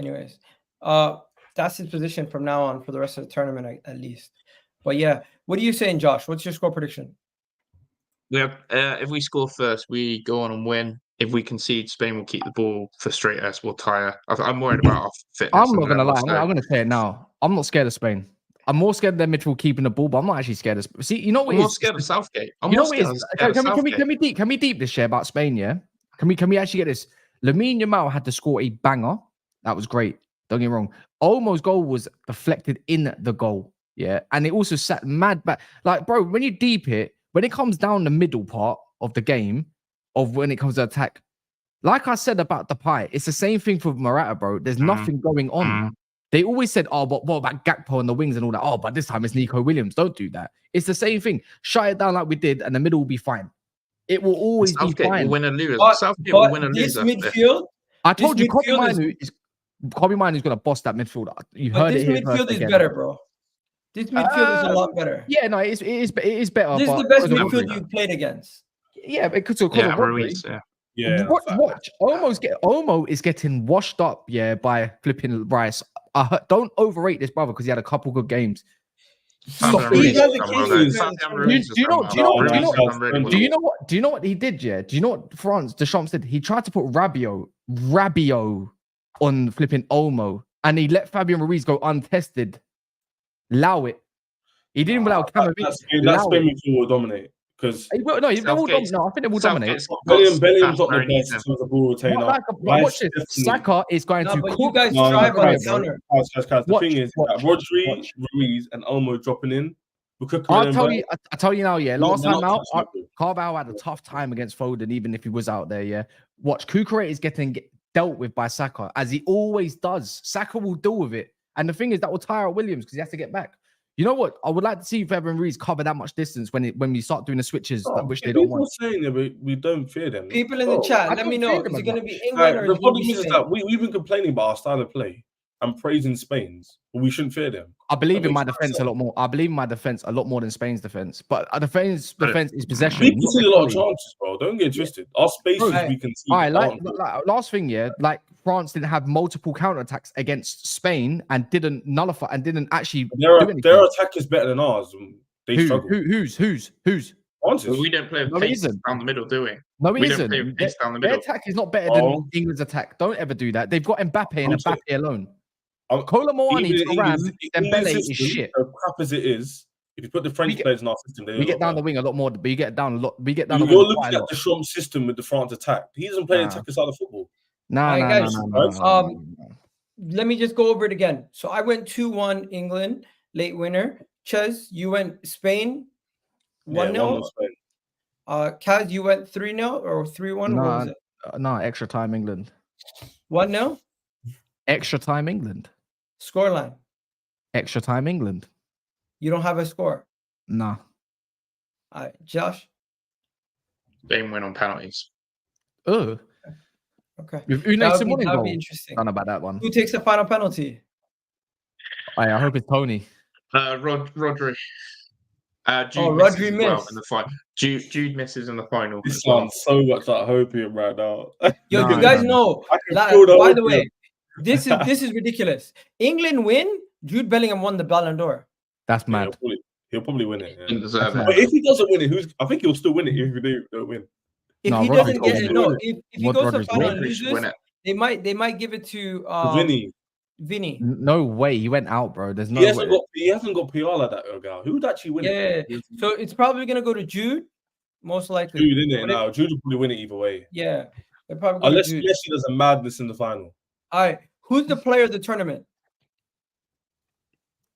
Anyways, that's his position from now on for the rest of the tournament, at least. But yeah, what are you saying, Josh? What's your score prediction? If we score first, we go on and win. If we concede, Spain will keep the ball, frustrate us, we'll tire. I'm worried about our fitness. I'm not going to lie. I'm going to say it now. I'm not scared of Spain. I'm more scared of their midfield keeping the ball, but I'm not actually scared of. See, you know what? I'm more scared of Southgate. Can we deep this share about Spain? Yeah, Can we actually get this? Lamine Yamal had to score a banger. That was great. Don't get me wrong. Olmo's goal was deflected in the goal. Yeah. And it also sat mad back. Like, bro, when you deep it, when it comes down the middle part of the game, of when it comes to attack, like I said about Depay, it's the same thing for Morata, bro. There's nothing going on. They always said, oh, but what about Gakpo on the wings and all that? Oh, but this time it's Nico Williams. Don't do that. It's the same thing. Shut it down like we did, and the middle will be fine. It will always be Southgate fine. will win and lose. But, Southgate will win but and this lose. midfield, I told this you, Kobe midfield Mainoo is going to boss that midfield. You but heard this it here first midfield is again. better, bro. This midfield is a lot better. Yeah, no, it is better. This is but the best because of midfield Rodri. you've played against. Yeah, because of Yeah, Rodri. Ruiz. Yeah. Yeah. Watch. Olmo is getting washed up, yeah, by flipping Rice. Don't overrate this brother because he had a couple good games. Fabian He Ruiz has has a done case well to there. defend. Fabian Do Ruiz you know? has done well. Ruiz has done really well. Do you know what he did? Yeah. Do you know what France Deschamps did? He tried to put Rabiot on flipping Olmo, and he let Fabian Ruiz go untested. Allow it. He didn't allow Camavinga. That Spain midfield will dominate because they will dominate. No, I think they will dominate. Bellingham's not the best in terms of ball retainer. Watch this. Saka is going to but cook. you guys strive on the counter. The thing is, Rodri, Ruiz, and Olmo dropping in. I'll tell you now, yeah. Last time out, touchable. Carvalho had a tough time against Foden, even if he was out there, yeah. Watch, Kukurea is getting dealt with by Saka, as he always does. Saka will deal with it. And the thing is, that will tire out Williams because he has to get back. You know what? I would like to see Fabian Ruiz cover that much distance when we start doing the switches, which they don't want. People saying that we don't fear them. People in the chat, let me know. Is it going to be England or the problem is that we've been complaining about our style of play and praising Spain's, but we shouldn't fear them. I believe in my defense a lot more. I believe in my defense a lot more than Spain's defense. But our defense is possession. We can see a lot of chances, bro. Don't get twisted. Our spaces we can see. All right, like last thing, yeah. Like France didn't have multiple counterattacks against Spain and didn't nullify and didn't actually do anything. Their attack is better than ours. They struggle. Who's? Well, we don't play with pace down the middle, do we? No, it we isn't. Don't play with pace down the middle. Their attack is not better than England's attack. Don't ever do that. They've got Mbappe and Mbappe alone. Kola Moani, Thuram, Dembele is shit. As crap as it is, if you put the French players in our system, we get down the wing a lot more. But you get down a lot. We get down. You're looking at the Deschamps system with the France attack. He doesn't play attack side of football. No. Let me just go over it again. So I went 2-1 England, late winner. Ches, you went Spain, 1-0. Kaz, you went 3-0 or 3-1. No, what was it? No, extra time England. 1-0. Extra time England. Scoreline. Extra time England. You don't have a score. Nah. All right, Josh. Spain win on penalties. Oh. Okay. With Unai Simone that would goal. be interesting. I don't know about that one. Who takes the final penalty? I hope it's Tony. Rodri. Jude Rodri missed. well in the final. Jude misses in the final. This sounds so much like hopium right now. Yo, you guys know. By the way, this is ridiculous. England win. Jude Bellingham won the Ballon d'Or. That's mad. He'll probably win it. Didn't deserve it. But if he doesn't win it, I think he'll still win it if they don't win. If he doesn't get it, if he goes to final and loses, they might give it to Vinny. No way, he went out, bro. There's no way. He hasn't got PR like that, guy. Who would actually win it? Yeah. So it's probably gonna go to Jude, most likely. Jude, isn't it? Now Jude will probably win it either way. Yeah. Probably unless he does a madness in the final. All right. Who's the player of the tournament?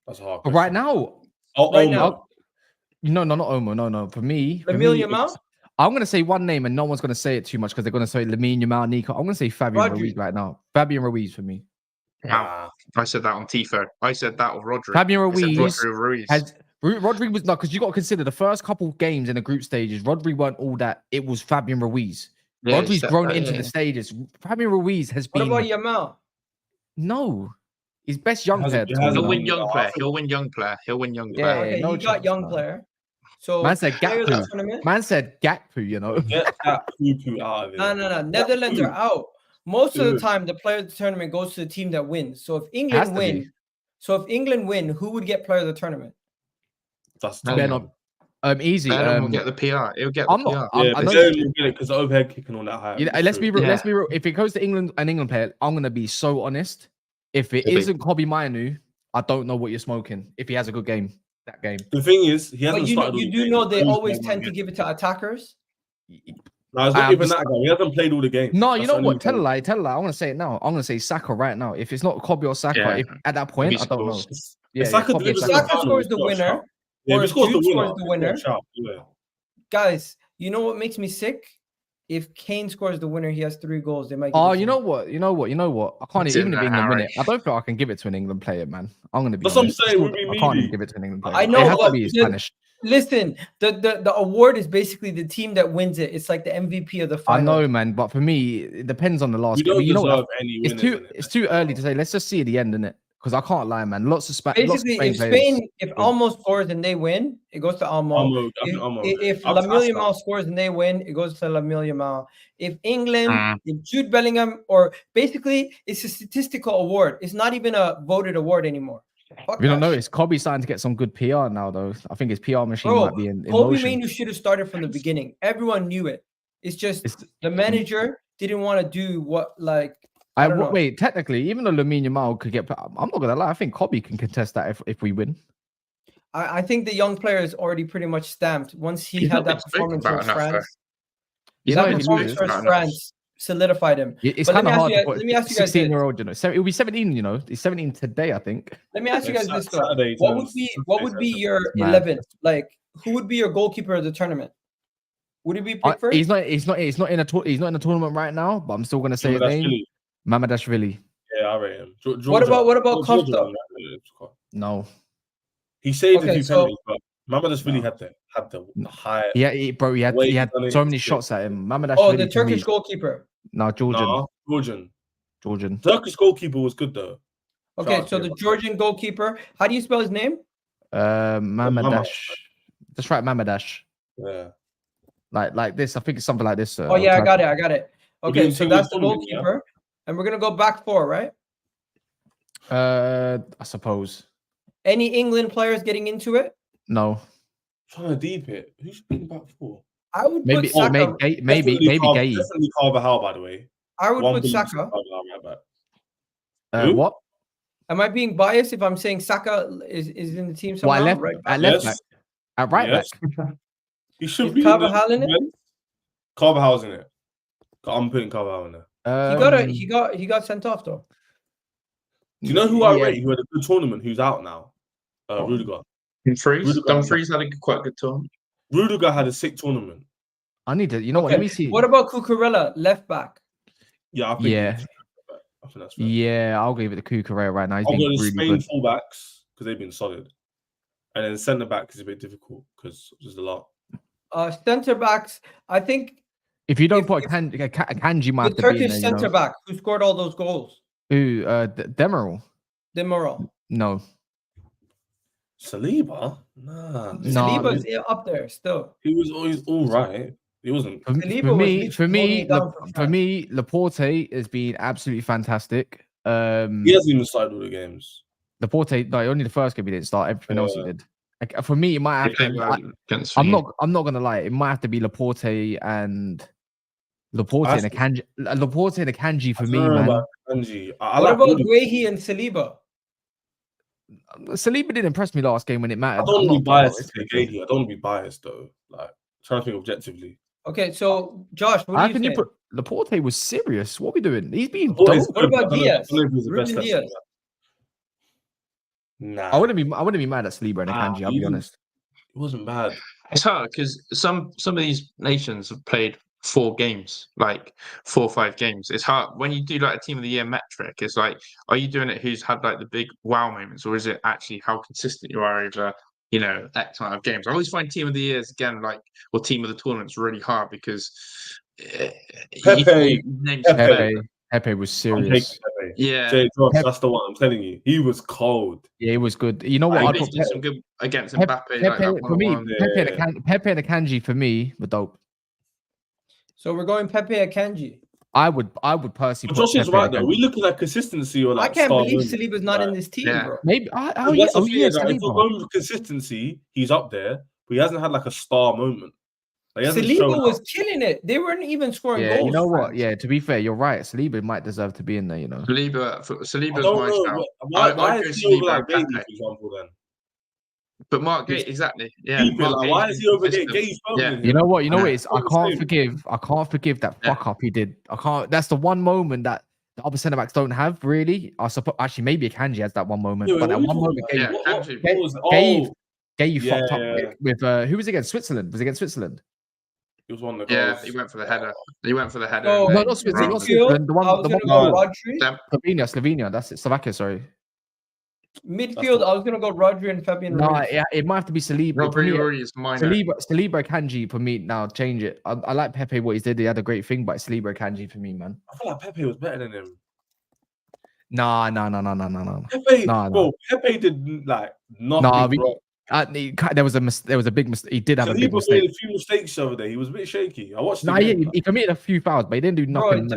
That's a hard. Right now. Now. No, not Omo. No. For me, Yamal. I'm gonna say one name, and no one's gonna say it too much because they're gonna say Lamine Yamal, Nico. I'm gonna say Fabian Ruiz right now. Fabian Ruiz for me. Wow. I said that on Tifo. I said that of Rodri. Fabian Ruiz Rodri was not, because you got to consider the first couple games in the group stages. Rodri weren't all that. It was Fabian Ruiz. Yeah, Rodri's grown into the stages. Fabian Ruiz has been. What about Yamal? No, he's best young player. He'll win young player. He'll win young player. Yeah, okay, no you got young player. So man said Gakpo. Man said Gakpo. You know. Get that poo out of it. No. Netherlands are out. Most of the time, the player of the tournament goes to the team that wins. So if England win, who would get player of the tournament? That's easy. He'll get the PR. He'll get the PR. I know he'll get it because the overhead kicking on that high. Let's be real. If it goes to England, an England player, I'm gonna be so honest. If it isn't Kobe Mainoo, I don't know what you're smoking. If he has a good game, that game. The thing is, he hasn't started. You do know they always tend to give it to attackers. No, it's not even that guy. He hasn't played all the games. No, you That's know the only what? Tell a thing. lie. I'm gonna say it now. I'm gonna say Saka right now. If it's not Kobe or Saka, Yeah. if at that point, I don't know. Scores. Yeah, If Saka Kobe or delivers in Saka. the Saka final, scores it's the not a winner, shout. Yeah, or if he scores Jude the winner, scores the it's not a winner. shout. Yeah. Guys, you know what makes me sick? If Kane scores the winner, he has 3 goals. They might. Oh, you know what? I can't It's even in if there, England win Harry. it. I don't think I can give it to an England player, man. I'm gonna be That's what I'm honest. saying, Ruby I can't even Mealy. give it to an England player. I know, It has to but be Spanish. Listen, the award is basically the team that wins it. It's like the MVP of the I final. know, man, but for me, it depends on the last We game. don't But you know deserve what? any It's winners. too it's too early to say. Let's just see at the end, innit? Because I can't lie, man. Lots of Basically, Spain if players. Spain, if Almo scores and they win, it goes to Almo. If Lamine Yamal scores and they win, it goes to Lamine Yamal. If England, if Jude Bellingham, or basically, it's a statistical award. It's not even a voted award anymore. Fuck We don't that know. shit. It's Kobe starting to get some good PR now, though. I think his PR machine Bro, might be in Kobe motion. Mainoo should have started from the beginning. Everyone knew it. It's just the manager didn't want to do what, like, I don't know. Wait, technically, even though Lamine Yamal could get, I'm not gonna lie. I think Kobe can contest that if we win. I think the young player is already pretty much stamped once he had that performance versus France. That performance versus France solidified him. It's kind of hard to put. Let me ask you guys 16-year-old, you know, it'll be 17. You know, he's 17 today, I think. Let me ask you guys this though: what would be your 11? Like, who would be your goalkeeper of the tournament? Would he be Pickford? He's not in a tournament right now, but I'm still gonna say his name. Mamadashvili. Yeah, I rate him. What about Costa? No. He saved a few penalties, but Mamadashvili had the high. Yeah, he had so many shots at him. Mamadashvili. Oh, the Turkish goalkeeper. No, Georgian. Turkish goalkeeper was good though. Okay, so the Georgian goalkeeper. How do you spell his name? Mamadash. Just write Mamadash. Yeah. Like this. I think it's something like this. Oh yeah, I got it. Okay, so that's the goalkeeper, and we're gonna go back 4, right? I suppose. Any England players getting into it? No. Trying to deep it. Who's been back 4? I would put Saka. Maybe Gay. Definitely Carvajal, by the way. I would put Saka. What? Am I being biased if I'm saying Saka is in the team somehow? At left back. At right back. He should be. Carvajal in it? Carvajal's in it. I'm putting Carvajal in there. He got sent off though. Do you know who I rate? Who had a good tournament? Who's out now? Rudiger. Dumfries had a quite good tournament. Rudiger had a sick tournament. I need to. You know what? Let me see. What about Cucurella, left back? Yeah, I think that's fair. Yeah, I'll give it to Cucurella right now. He's I'll been go to really Spain good. fullbacks because they've been solid, and then centre back is a bit difficult because there's a lot. Centre backs, I think. If you don't put Kanji, might have to be in there, Turkish centre back who scored all those goals. Who? Demiral. No. Saliba? Nah. Saliba's up there still. He was always all right. He wasn't. For me, Laporte has been absolutely fantastic. He hasn't even started all the games. Laporte, no, only the first game he didn't start. Everything else he did. For me, it might have to. I'm not gonna lie. It might have to be Laporte and Akanji. Laporte and Akanji for me, man. What about Guehi and Saliba? Saliba didn't impress me last game when it mattered. I don't want to be biased. I don't want to be biased though. Like trying to think objectively. Okay, so Josh, what do you think? Laporte was serious. What are we doing? He's being. What about Diaz? Ruben Diaz. Nah, I wouldn't be mad at Saliba and Akanji. I'll be honest. It wasn't bad. It's hard because some of these nations have played 4 games, like 4 or 5 games. It's hard when you do like a team of the year metric. It's like, are you doing it who's had like the big wow moments, or is it actually how consistent you are over X amount of games? I always find team of the years again, or team of the tournaments, really hard because Pepe was serious. Yeah, that's the one. I'm telling you, he was cold. Yeah, he was good. You know what? He did some good against Mbappe. For me, Pepe and Akanji for me were dope. So we're going Pepe Akanji. I would personally. Josh is right though. We're looking at consistency or like. I can't believe Saliba's not in this team, bro. Maybe. If we're going with consistency, he's up there, but he hasn't had like a star moment. Saliba was killing it. They weren't even scoring goals. You know what? Yeah, to be fair, you're right. Saliba might deserve to be in there. Saliba's my shout. Why is he over like Bailey, for example? Then But Mark Gate, exactly. Yeah. Keep it, Mark like, Gate why is he over consistent. Gate? Gate's Yeah. filming You him. know what? You know Yeah. what? It's, I can't forgive that Yeah. fuck up he did. I can't. That's the one moment that the other centre backs don't have really. I suppose actually maybe Akanji has that one moment, Yeah, but what that are we one talking moment about? Gate, Yeah, What Akanji. was it? Gave Oh, Gave yeah, fucked up yeah. with who was it against Switzerland? Was it against Switzerland? it was one of the Yeah, goals. he went for the header. He went for the header. So, and No, then not Switzerland. Not rolled it. midfield, Switzerland. The I one, was the going one. to go No. Rodri. Slovenia. That's it. Slovakia. Sorry. Midfield, I was going to go Rodri and Fabian No, Ruiz. it might have to be Saliba. For Robbery me, is minor. Saliba Kanji for me now. Change it. I like Pepe what he did. He had a great thing, but Saliba Kanji for me, man. I feel like Pepe was better than him. Nah. Pepe, No. bro, Pepe did like nothing wrong. There was a big mistake. He did have a big Saliba mistake. made a few mistakes the other day. He was a bit shaky. I watched the No, yeah, game. he committed a few fouls, but he didn't do Bro, nothing.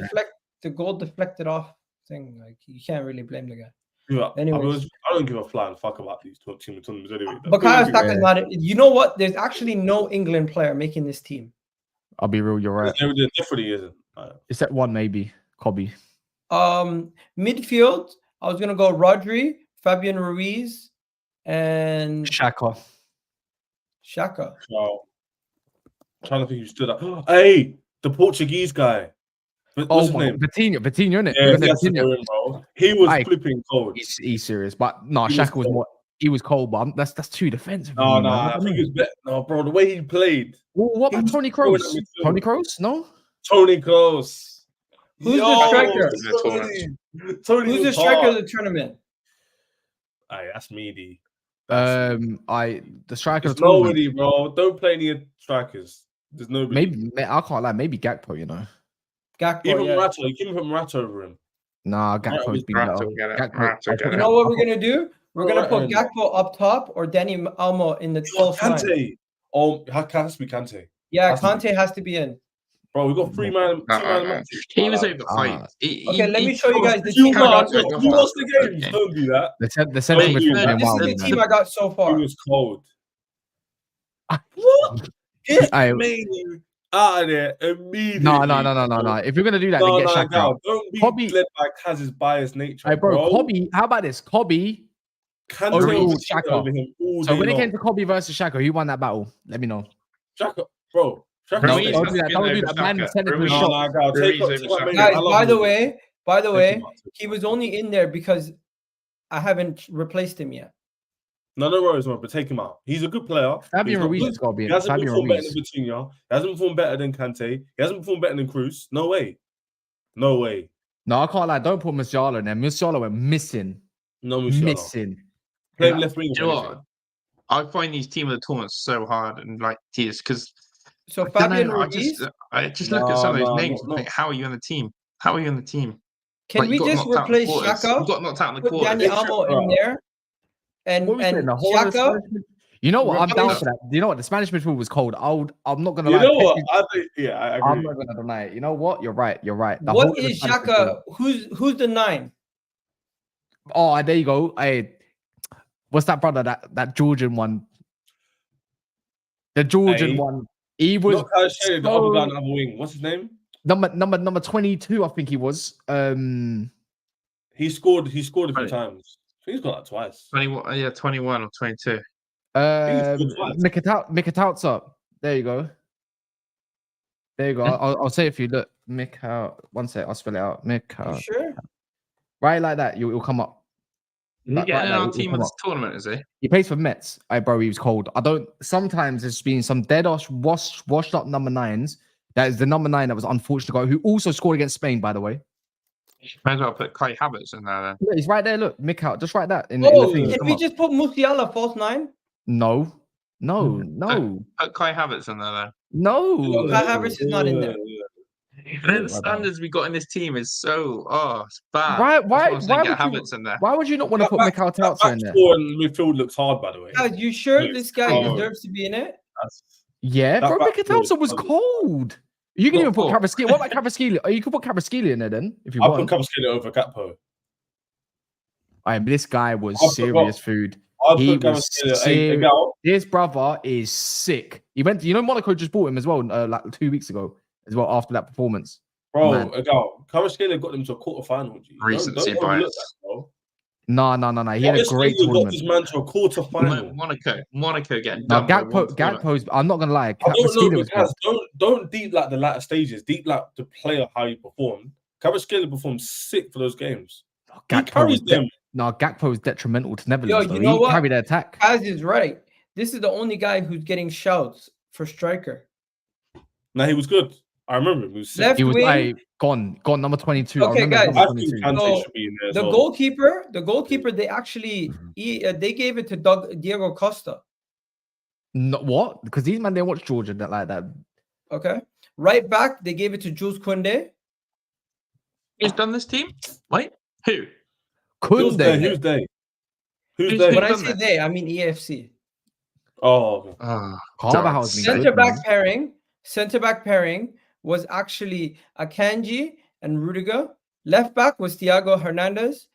the goal deflected off thing. Like, you can't really blame the guy. Yeah, Anyways. I don't give a flying fuck about these team tournaments anyway. Bukayo Saka's not it. You know what? There's actually no England player making this team. I'll be real. You're right. There definitely isn't. Except one, maybe Kobe. Midfield, I was gonna go Rodri, Fabian Ruiz, and Xhaka. Wow. I'm trying to think who stood up. Hey, the Portuguese guy. What's his name? Vitinho, isn't it? Yeah, that's Vitinho. Bro. He was flipping cold. He's serious, but no, Xhaka was more. He was cold, but that's too defensive. No, I think it's better. No, bro, the way he played. Well, what about Tony Kroos? Tony Kroos? No. Tony Kroos. Who's the striker? Tony Who's the striker of the tournament? Aye, that's Meaty. The striker. There's nobody, bro. Don't play any strikers. There's nobody. Maybe I can't lie. Maybe Gakpo. You know. Gakpo. Even yeah. Morata. You can put Morata over him. Nah, Gakpo's been better. You know what we're gonna do? We're gonna put Gakpo up top or Danny Almo in the false line. Kante. Oh, it has to be Kante. Yeah, Kante has to be in. Bro, we got 3 man. 2 man. He was overhyped. Okay, let me show you guys the You team I got. watch the games. Don't do that. The centre midfield. This is the team I got so far. He was cold. What? Get Mainoo out of there immediately. No. If you're gonna do that, then get Shaq out. Don't be led by Kaz's biased nature. Hey, bro, Kobe. How about this? Kobe. Kante over Shaq over him all So day when it long. came to Kobe versus Shaq, who won that battle? Let me know. Shaq, bro. Shaq No, Ruiz don't has do that. to Don't be do over that. Man, Shaq. send it to a Ruiz- shot. Take Ruiz up over Mainoo. Guys, I love by the Mainoo. way, he was only in there because I haven't replaced him yet. No worries, man. But take him out. He's a good player. Fabian He's Ruiz has got to be He in. hasn't Fabian performed better Ruiz. than Vitinha. He hasn't performed better than Kante. He hasn't performed better than Kroos. No way. No, I can't lie. Don't put Musiala in there. Musiala went missing. No Musiala. Missing. Play him left wing. You know what? I find these team of the tournaments so hard and like tears because So Fabian Ruiz, I just look at some of those names no. and think, how are you on the team? How are you on the team? can Like, we you got just knocked out in the replace quarters. You Xhaka? got knocked out in the Put quarters. Danny Almo in there, and What we saying? The whole of the Xhaka. Spanish- You know what? I'm down Replace- for that. You know what? The Spanish midfield was cold. I'm not gonna You lie. know what? I agree. I'm not gonna deny it. You know what? You're right. The What whole of the is Spanish Xhaka? midfield- Who's the 9? Oh, there you go. Hey, what's that brother? That Georgian one. The Georgian one. He was Not Calafiori, the other guy on the other wing. What's his name? number 22. I think he was. He scored a few times. I think he's got that twice. 21 or 22. Mikatautsa. There you go. I'll say it for you. Look, Mikau. One sec. I'll spell it out. Mikau. You sure? Right like that. It'll come up. Is he Right, getting right, on it'll team come of this up. tournament, is he? He plays for Mets. Bro, he was cold. Sometimes there's been some dead-ass washed up number 9s. That is the number 9 that was unfortunate guy who also scored against Spain, by the way. Might as well put Kai Havertz in there then. Look, he's right there. Look, Mikau. Just write that in Oh, the thing. can Come we up. just put Musiala false 9? No. Put Kai Havertz in there then. No. Kai Havertz is not in there. The standards we got in this team is so it's bad. Why That's why I'm saying would get you- Havertz in there? Why would you not want to put Mikau Tautsa in there? Backfour and midfield looks hard, by the way. Guys, you sure Yes. this guy Oh. deserves to be in it? Yeah, That bro, back Mikau four Tautsa was is- cold. You can What even put for? Kvaratskhelia. What about Kvaratskhelia? Oh, you could put Kvaratskhelia in there then, if you I'll want. put Kvaratskhelia over Gakpo. This guy was I serious food. I'll He put was Kvaratskhelia. serious. Gal, This brother is sick. He went. Monaco just bought him as well, like 2 weeks ago, as well after that performance. bro, Man. Kvaratskhelia got them to a quarter final. Recency don't overlook bias. that, bro. No. He had a great Got tournament. his man to a quarter final. Monaco getting No, done by one tournament. Gakpo's. I'm not gonna lie. I don't know, Kvaratskhelia was good. because don't deep like the latter stages. Deep like the player how he performed. Kvaratskhelia performed sick for those games. He carries them. Gakpo was detrimental to Yo, Netherlands. you Though. know He what? carried the attack. Kaz is right. This is the only guy who's getting shouts for striker. Now he was good. I remember him. He was sick. Left He was wing. gone number 22. Okay, I remember guys. number I think 22. Kante So, should be in there as The well. goalkeeper, they actually they gave it to Diego Costa. No, what? Because these man didn't watch Georgia like that. Okay, right back, they gave it to Jules Koundé. Who's done this team? Wait, who? Who's there? Koundé. Who's there? Who's Who's there? When I done say that? they, I mean EFC. Oh, Carvajal's been Centre good, man. back pairing was actually Akanji and Rudiger. Left back was Thiago Hernandez.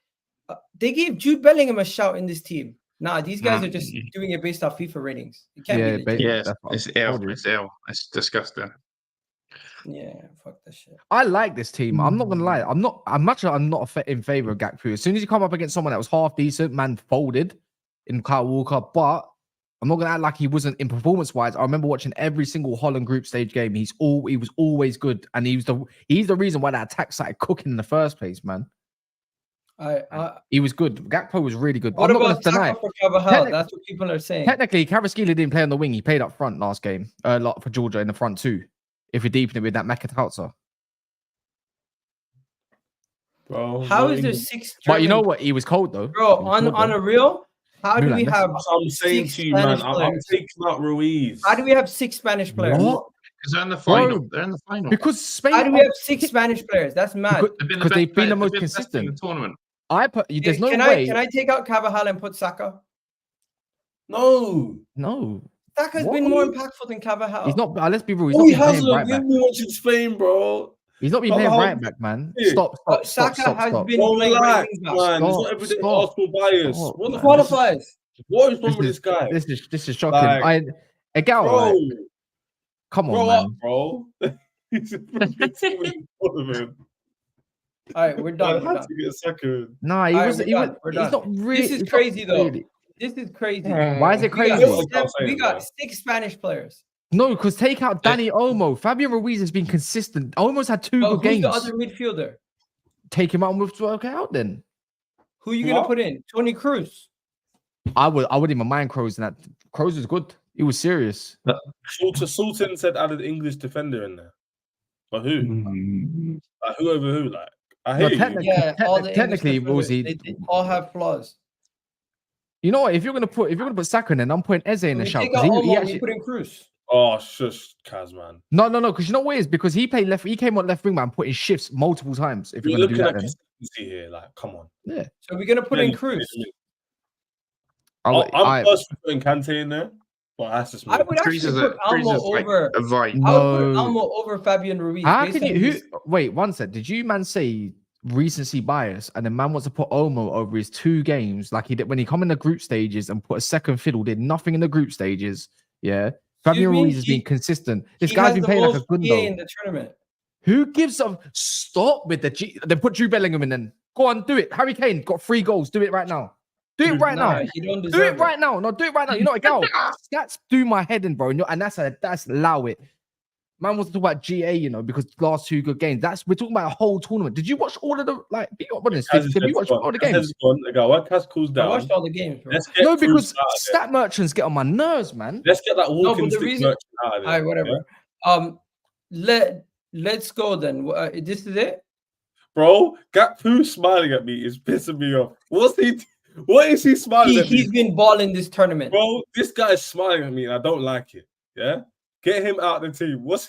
They gave Jude Bellingham a shout in this team. Nah, these guys are just doing it based off FIFA ratings. It can't be legit. Yeah, That's what it's I ill. told you. It's ill. It's disgusting. Yeah, fuck that shit. I like this team. I'm not gonna lie. I'm not in favor of Gakpo. As soon as you come up against someone that was half decent, man folded in Kyle Walker. But I'm not gonna act like he wasn't in performance wise. I remember watching every single Holland group stage game. He was always good, and he's the reason why that attack started cooking in the first place, man. He was good. Gakpo was really good. What I'm not about gonna deny. Saka for Carvajal? That's what people are saying. Technically, Kvaratskhelia didn't play on the wing. He played up front last game. For Georgia in the front too. If we deepen it with that Makatauza. bro. How is there 6? But you know what? He was cold though. Bro, on a real, how do we Milan, have? That's what I'm saying 6 to you, man. Spanish I'm players? taking out Ruiz. How do we have 6 Spanish players? What? Because they're in the final. Bro, They're in the final. Because Spain. How do we have 6 Spanish players? That's mad. Because they've been the most best in consistent. the tournament. There's no Can way. I take out Carvajal and put Saka? No. Saka's What? been more impactful than Carvajal. He's not. Let's be real. He's Oh, not he been playing hasn't. right We've back. been watching Spain, bro. He's not been playing right back, man. Stop. Saka has been Don't playing right relax, wing back. man. It's Stop, not everyday stop, Arsenal bias. stop, What the man. Qualifies. What is wrong with this guy? This is shocking. Like, Egal, Bro, like, come on, grow man. up, bro. He's a freaking tournament. All right, we're done. I had to get a second. Nah, he All right, was. we're He's done. not really. This is he's not crazy, though. really- This is crazy. Why is it crazy? We got 6 Spanish players. No, because take out Danny Olmo. Fabian Ruiz has been consistent. Almost had 2 But good who's games. the other midfielder? Take him out and we'll work it out then. Who are you gonna put in? Tony Cruz. I wouldn't even mind Kroos in that. Kroos was good. He was serious. Sultan said added English defender in there. But who? Like, who over who? Like, I hear you. Yeah, all the technically, English Rosie, they all have flaws. you know what? If you're gonna put Saka in, then I'm putting Eze in the We shout take because out he Olmo, actually we put in Cruz. Oh, shush, Kaz, man. no. Because you know what it is? Because he played left. He came on left wing man, putting shifts multiple times. If you're You're gonna do looking that, at then consistency here. Like, come on. yeah. So we're gonna put in Cruz. I'm personally putting Kante in there, but that's just me. I would actually put Almo over. a vibe. I would put Almo over Fabian Ruiz. How based can on you? his- Wait, one sec. Did you man say recency bias, and the man wants to put Olmo over his 2 games like he did when he come in the group stages and put a second fiddle, did nothing in the group stages. Yeah, Fabian me? Ruiz has been consistent. This he guy's has been the playing like a most good PA in the tournament. Who gives a stop with the G? They put Jude Bellingham in. Then go on, do it. Harry Kane got 3 goals. Do it right now. Do it right now. You don't Do deserve it right now. No, do it right now. You know what, Gal? Stats do my head in, bro. And that's allow it. Man wants to talk about GA, you know, because last 2 good games. We're talking about a whole tournament. Did you watch all of the be honest? Did you watch all the games? Kaz cools I down. watched all the games, bro. No, because stat merchants get on my nerves, man. Let's get that walking but the stick reason- merchant out of there. All right, whatever. Let's go then. This is it. Bro, Gakpo smiling at me is pissing me off. What is he smiling at me? He's been balling this tournament. Bro, this guy is smiling at me and I don't like it. Yeah? Get him out of the team. What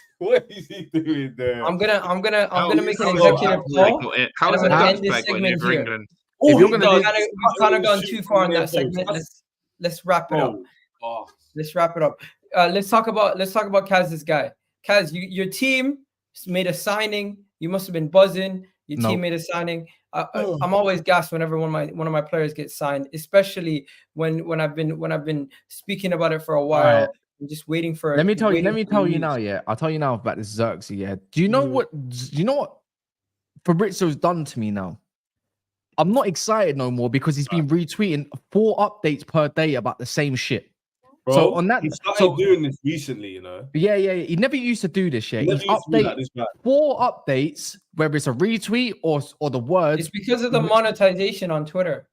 is he doing there? I'm gonna make an How executive is call. How is I'm it gonna Dutch end this play got in segment for here. England? If you're gonna We've kind of gone too far in that segment. Let's wrap it up. Oh. Let's wrap it up. Let's talk about Kaz's guy. Kaz, your team made a signing. You must have been buzzing. Your team made a signing. I'm always gassed whenever one of my players gets signed, especially when I've been speaking about it for a while. Right. I'm just waiting for. Let me tell you news. now. Yeah, I'll tell you now about this Zirkzee. Yeah, do you know what? Do you know what Fabrizio's done to me now? I'm not excited no more because he's been retweeting 4 updates per day about the same shit. Bro, So on that, he started doing this recently, you know. Yeah. He never used to do this shit. He's updated 4 updates, whether it's a retweet or the words. It's because of the monetization on Twitter.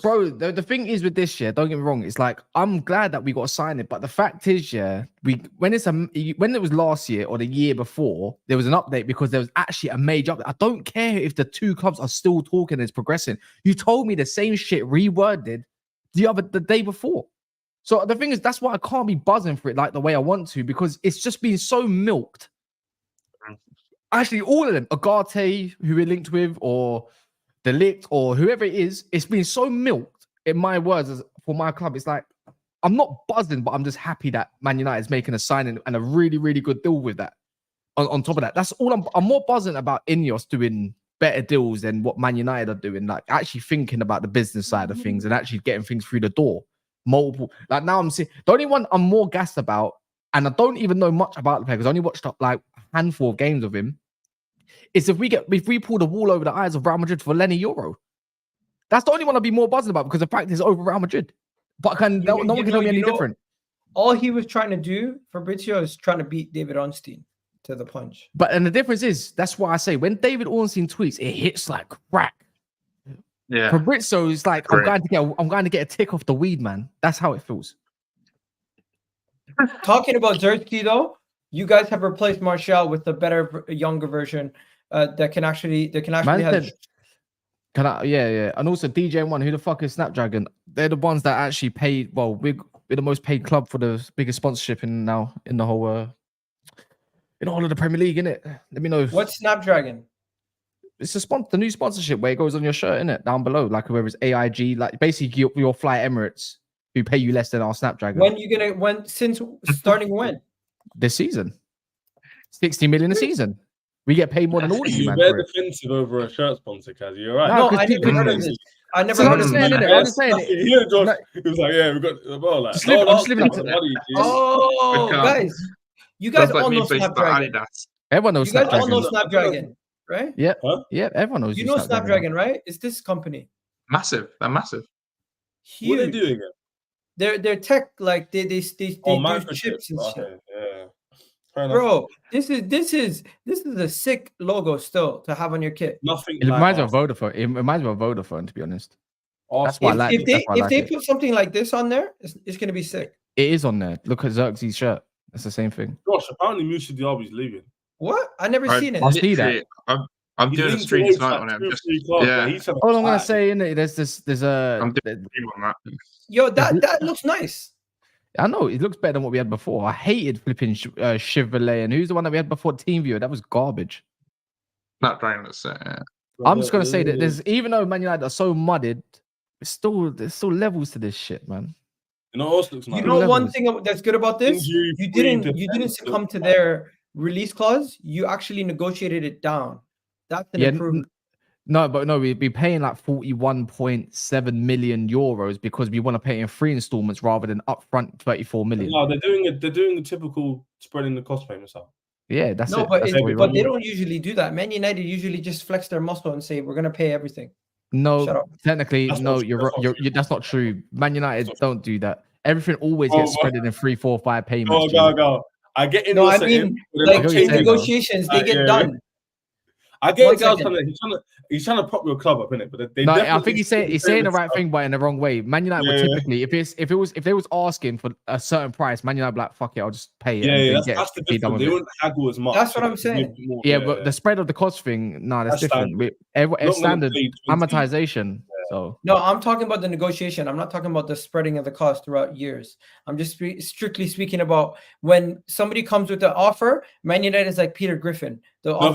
Bro, the thing is with this, yeah, don't get me wrong. It's like I'm glad that we got to sign it, but the fact is, yeah, when it was last year or the year before, there was an update because there was actually a major update. I don't care if the 2 clubs are still talking and it's progressing. You told me the same shit reworded the day before. So the thing is, that's why I can't be buzzing for it like the way I want to, because it's just been so milked. Actually, all of them, Agate, who we're linked with, or Delict, or whoever it is, it's been so milked, in my words, for my club. It's like, I'm not buzzing, but I'm just happy that Man United is making a signing and a really, really good deal with that. On top of that, that's all I'm more buzzing about Ineos doing better deals than what Man United are doing, like actually thinking about the business side of things and actually getting things through the door. Multiple, like now I'm seeing the only one I'm more gassed about, and I don't even know much about the player because I only watched up like a handful of games of him, is if we pull the wool over the eyes of Real Madrid for Lenny Euro. That's the only one I'd be more buzzing about because the fact is over Real Madrid. But no one can tell me any different. All he was trying to do, Fabrizio, is trying to beat David Ornstein to the punch. And the difference is, that's why I say when David Ornstein tweets, it hits like crack. Yeah. Fabrizio is like, I'm going to get a tick off the weed, man. That's how it feels. Talking about Zirkzee, though, you guys have replaced Martial with the better, younger version that can actually have. And also DJ1, who the fuck is Snapdragon? They're the ones that actually paid. Well, we're the most paid club for the biggest sponsorship in the whole of the Premier League, innit? Let me know. What's Snapdragon? It's the new sponsorship where it goes on your shirt, innit? Down below, like whether it's AIG, like basically your Fly Emirates, who pay you less than our Snapdragon. Starting when? This season. 60 million a season. We get paid more than all of you, man. You're very defensive over a shirt sponsor, Kaz. You're right. No, I never heard of this. I never heard of this. I'm just saying it. You know, Josh, he was like, yeah, we got well, like, just living up to money. Oh, guys. You guys all know Snapdragon. Everyone knows Snapdragon. You guys all know Snapdragon, right? Yeah. Huh? Yeah, everyone knows. You know Snapdragon, right? It's this company. Massive. They're massive. Huge. What are they doing? They're tech, like they do chips and shit. Yeah. Bro, this is a sick logo still to have on your kit. Nothing. It reminds me of Vodafone. It reminds me of Vodafone, to be honest. That's why I like it. If they put something like this on there, it's gonna be sick. It is on there. Look at Zirkzee's shirt. It's the same thing. Gosh, apparently Moussa Diaby is leaving. What? I never seen it. I'll see that. I'm doing a stream tonight on him. All I'm gonna say, innit, there's a. I'm doing a stream on that. Yo, that looks nice. I know it looks better than what we had before. I hated flipping Chevrolet, and who's the one that we had before TeamViewer? That was garbage. Not trying to say. Yeah. I'm just gonna say that there's, even though Man United are so mudded, there's still levels to this shit, man. You know what else looks nice? You know one thing that's good about this? You didn't succumb to their release clause. You actually negotiated it down. That's an improvement. We'd be paying like 41.7 million euros because we want to pay in 3 installments rather than upfront 34 million. No, they're doing the typical spreading the cost payments out. Yeah, that's it. But they don't usually do that. Man United usually just flex their muscle and say we're gonna pay everything. No, technically, that's not true. Man United don't do that. Everything always gets spread in 3, 4, 5 payments. Go. I get in. No, I mean, like in negotiations, they get done. I get he's trying to prop your club up, innit? But I think he's saying the right thing, but in the wrong way. Man United would typically, if they was asking for a certain price, Man United would be like, fuck it, I'll just pay it. That's the difference. They wouldn't haggle as much. That's what I'm saying. But the spread of the cost thing, that's different. It's standard amortization. So no, I'm talking about the negotiation. I'm not talking about the spreading of the cost throughout years. I'm just strictly speaking about when somebody comes with the offer. Man United is like Peter Griffin. Not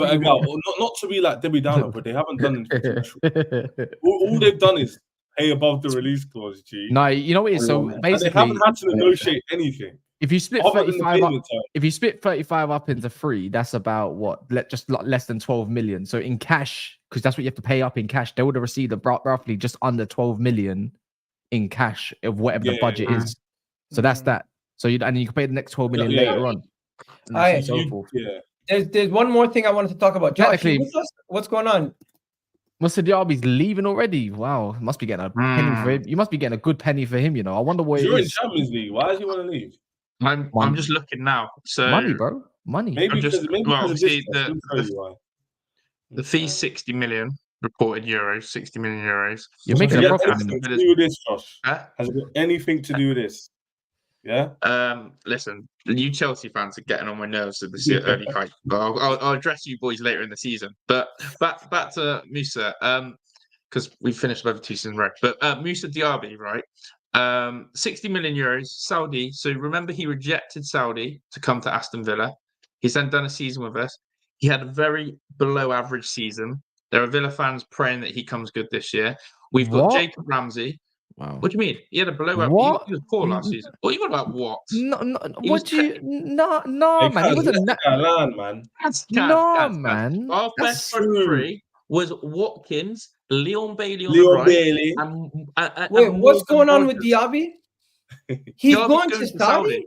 to be like Debbie Downer, but they haven't done it. All they've done is pay above the release clause. G. No, you know what it is. So basically, they haven't had to negotiate anything. If you split 35 up into 3, that's about what? Just less than 12 million. So in cash, because that's what you have to pay up in cash, they would have received roughly just under 12 million in cash of whatever the budget is. So that's that. So you can pay the next 12 million later on. There's one more thing I wanted to talk about. Josh, what's going on? Moussa Diaby's leaving already. Wow, must be getting a penny for him. You must be getting a good penny for him. I wonder what You're it in is. Champions League. Why does he want to leave? I'm just looking now. So Money, bro. Money. Maybe because of this. obviously Let me tell you why. the fee's 60 million reported euros, 60 million euros. You're So making has a it got profit. anything to do with this, Josh? Huh? Has it got anything to do with this? Yeah. Listen, you Chelsea fans are getting on my nerves with the early hype, but I'll address you boys later in the season. But back to Moussa, because we finished over 2 seasons, right? But Moussa Diaby, right? 60 million euros, Saudi. So remember, he rejected Saudi to come to Aston Villa. He's then done a season with us. He had a very below average season. There are Villa fans praying that he comes good this year. We've got Jacob Ramsey. Wow. What do you mean? He had a below average. What? He was poor last season. What are you on about? What? No, He what was do you? No, Hey, man. He wasn't. man. Man. Our That's best front true. three was Watkins, Leon Bailey on Leon the right, Bailey. and Wait, and what's Morgan going on with Rogers. Diaby? He's Diaby's going to Saudi?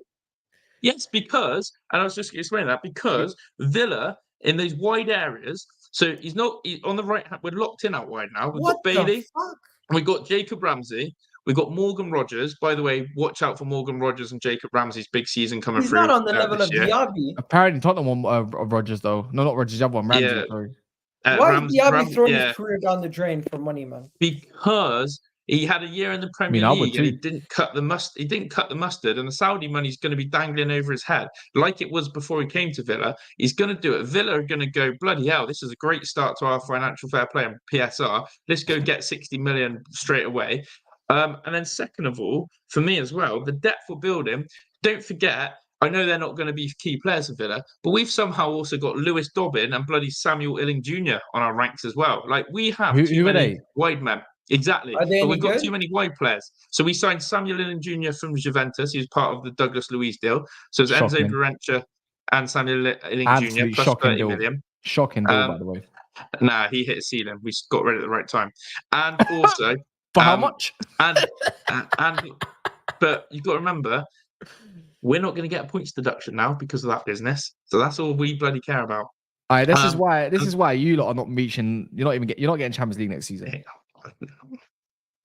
Yes, because, and I was just explaining that, because Villa in those wide areas. So he's on the right hand. We're locked in out wide now. We've What got Bailey. the fuck? We've got Jacob Ramsey. We've got Morgan Rogers. By the way, watch out for Morgan Rogers and Jacob Ramsey's big season coming He's through. not on the level this of year. Diaby. apparently Tottenham one Rogers though. No, not Rogers. The other one, Ramsey. Yeah. Sorry. Why is Diaby throwing yeah, his career down the drain for money, man? because he had a year in the Premier I would League and he too. didn't cut the mustard. He didn't cut the mustard, and the Saudi money's going to be dangling over his head like it was before he came to Villa. He's going to do it. Villa are going to go, bloody hell, this is a great start to our financial fair play and PSR. Let's go get 60 million straight away. And then second of all, for me as well, the depth we're building. Don't forget, I know they're not going to be key players for Villa, but we've somehow also got Lewis Dobbin and bloody Samuel Illing Jr. on our ranks as well. Like, we have too Who are many they? wide men. Exactly. Are they But any we've got good? too many wide players. So we signed Samuel Illing Jr. from Juventus. He was part of the Douglas Luiz deal. So it's Enzo Shocking. Berentia and Samuel Illing Jr. Absolute plus shocking 30 deal. million. Shocking deal, by the way. Nah, he hit a ceiling. We got rid at the right time. And also... For how much? But you've got to remember, we're not going to get a points deduction now because of that business. So that's all we bloody care about. All right, this is why you lot are not reaching. You're not getting Champions League next season.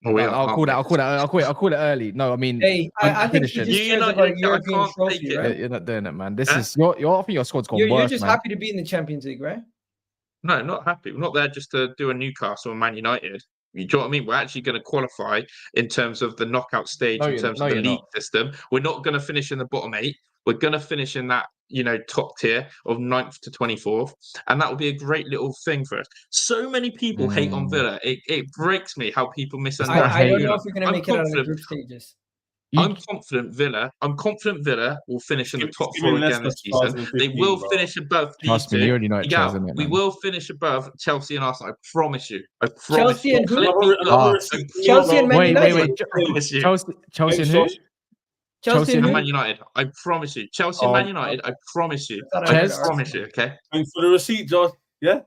I'll call it early. No, I mean, Hey, I think he finishing. just cares about European trophy, right? You're not doing it, man. This is I think your squad's gone You're worse, just man. happy to be in the Champions League, right? No, not happy. We're not there just to do a Newcastle or Man United. You know what I mean? We're actually going to qualify in terms of the knockout stage, in terms of the league system. We're not going to finish in the bottom 8. We're going to finish in that, top tier of 9th to 24th. And that will be a great little thing for us. So many people hate on Villa. It breaks me how people misunderstand. I don't know if we're going to make it out of the group stages. I'm confident Villa will finish in the top 4 again this season. They will finish above these two. You already know it, We will finish above Chelsea and Arsenal. I promise you. Chelsea and who? Chelsea and Man United. Chelsea and who? Chelsea and Man United. I promise you. Chelsea and Man United. I promise you. I promise you. Okay. Thanks for the receipt, Josh. Yeah.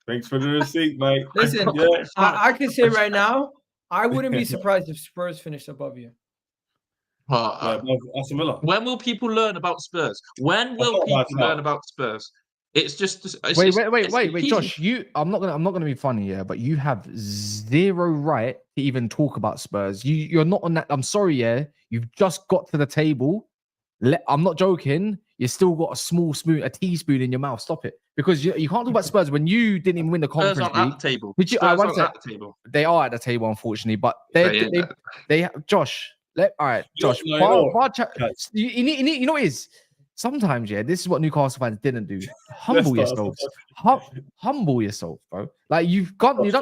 Thanks for the receipt, mate. Listen, I can say right now, I wouldn't be surprised if Spurs finish above you. When will people learn about Spurs? When will people learn about Spurs? It's just wait, Josh. I'm not gonna be funny here, but you have zero right to even talk about Spurs. You're not on that. I'm sorry, yeah. You've just got to the table. I'm not joking. You still got a teaspoon in your mouth. Stop it, because you can't talk about Spurs when you didn't even win the Conference League. At the table. They are at the table, unfortunately, but they Josh. All right, Josh. You know what it is? Sometimes, yeah, this is what Newcastle fans didn't do. Humble yourselves. Humble yourself, bro. Like you've got rid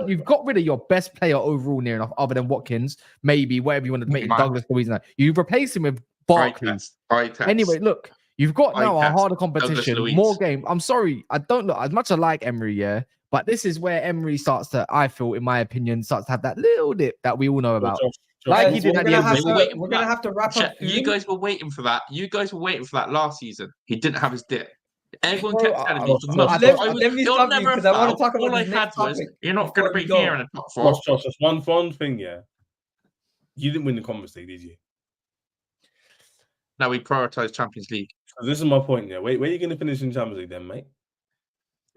of your best player overall near enough, other than Watkins, maybe whatever you want to make Douglas Luiz. You've replaced him with Barkley. Anyway, look, you've got now a harder competition, more game. I'm sorry, I don't look as much as I like Emery, yeah. But this is where Emery starts to, I feel, in my opinion, starts to have that little dip that we all know about. Like he did at the end. We're gonna have to wrap up. You guys were waiting for that. Last season. He didn't have his dip. Everyone kept telling me. Let me stop you because I want to talk about this next topic. You're not going to be here in the top 4. Josh, just one fun thing, yeah. You didn't win the Conference League, did you? No, we prioritise Champions League. So this is my point, yeah. Where are you going to finish in Champions League then, mate?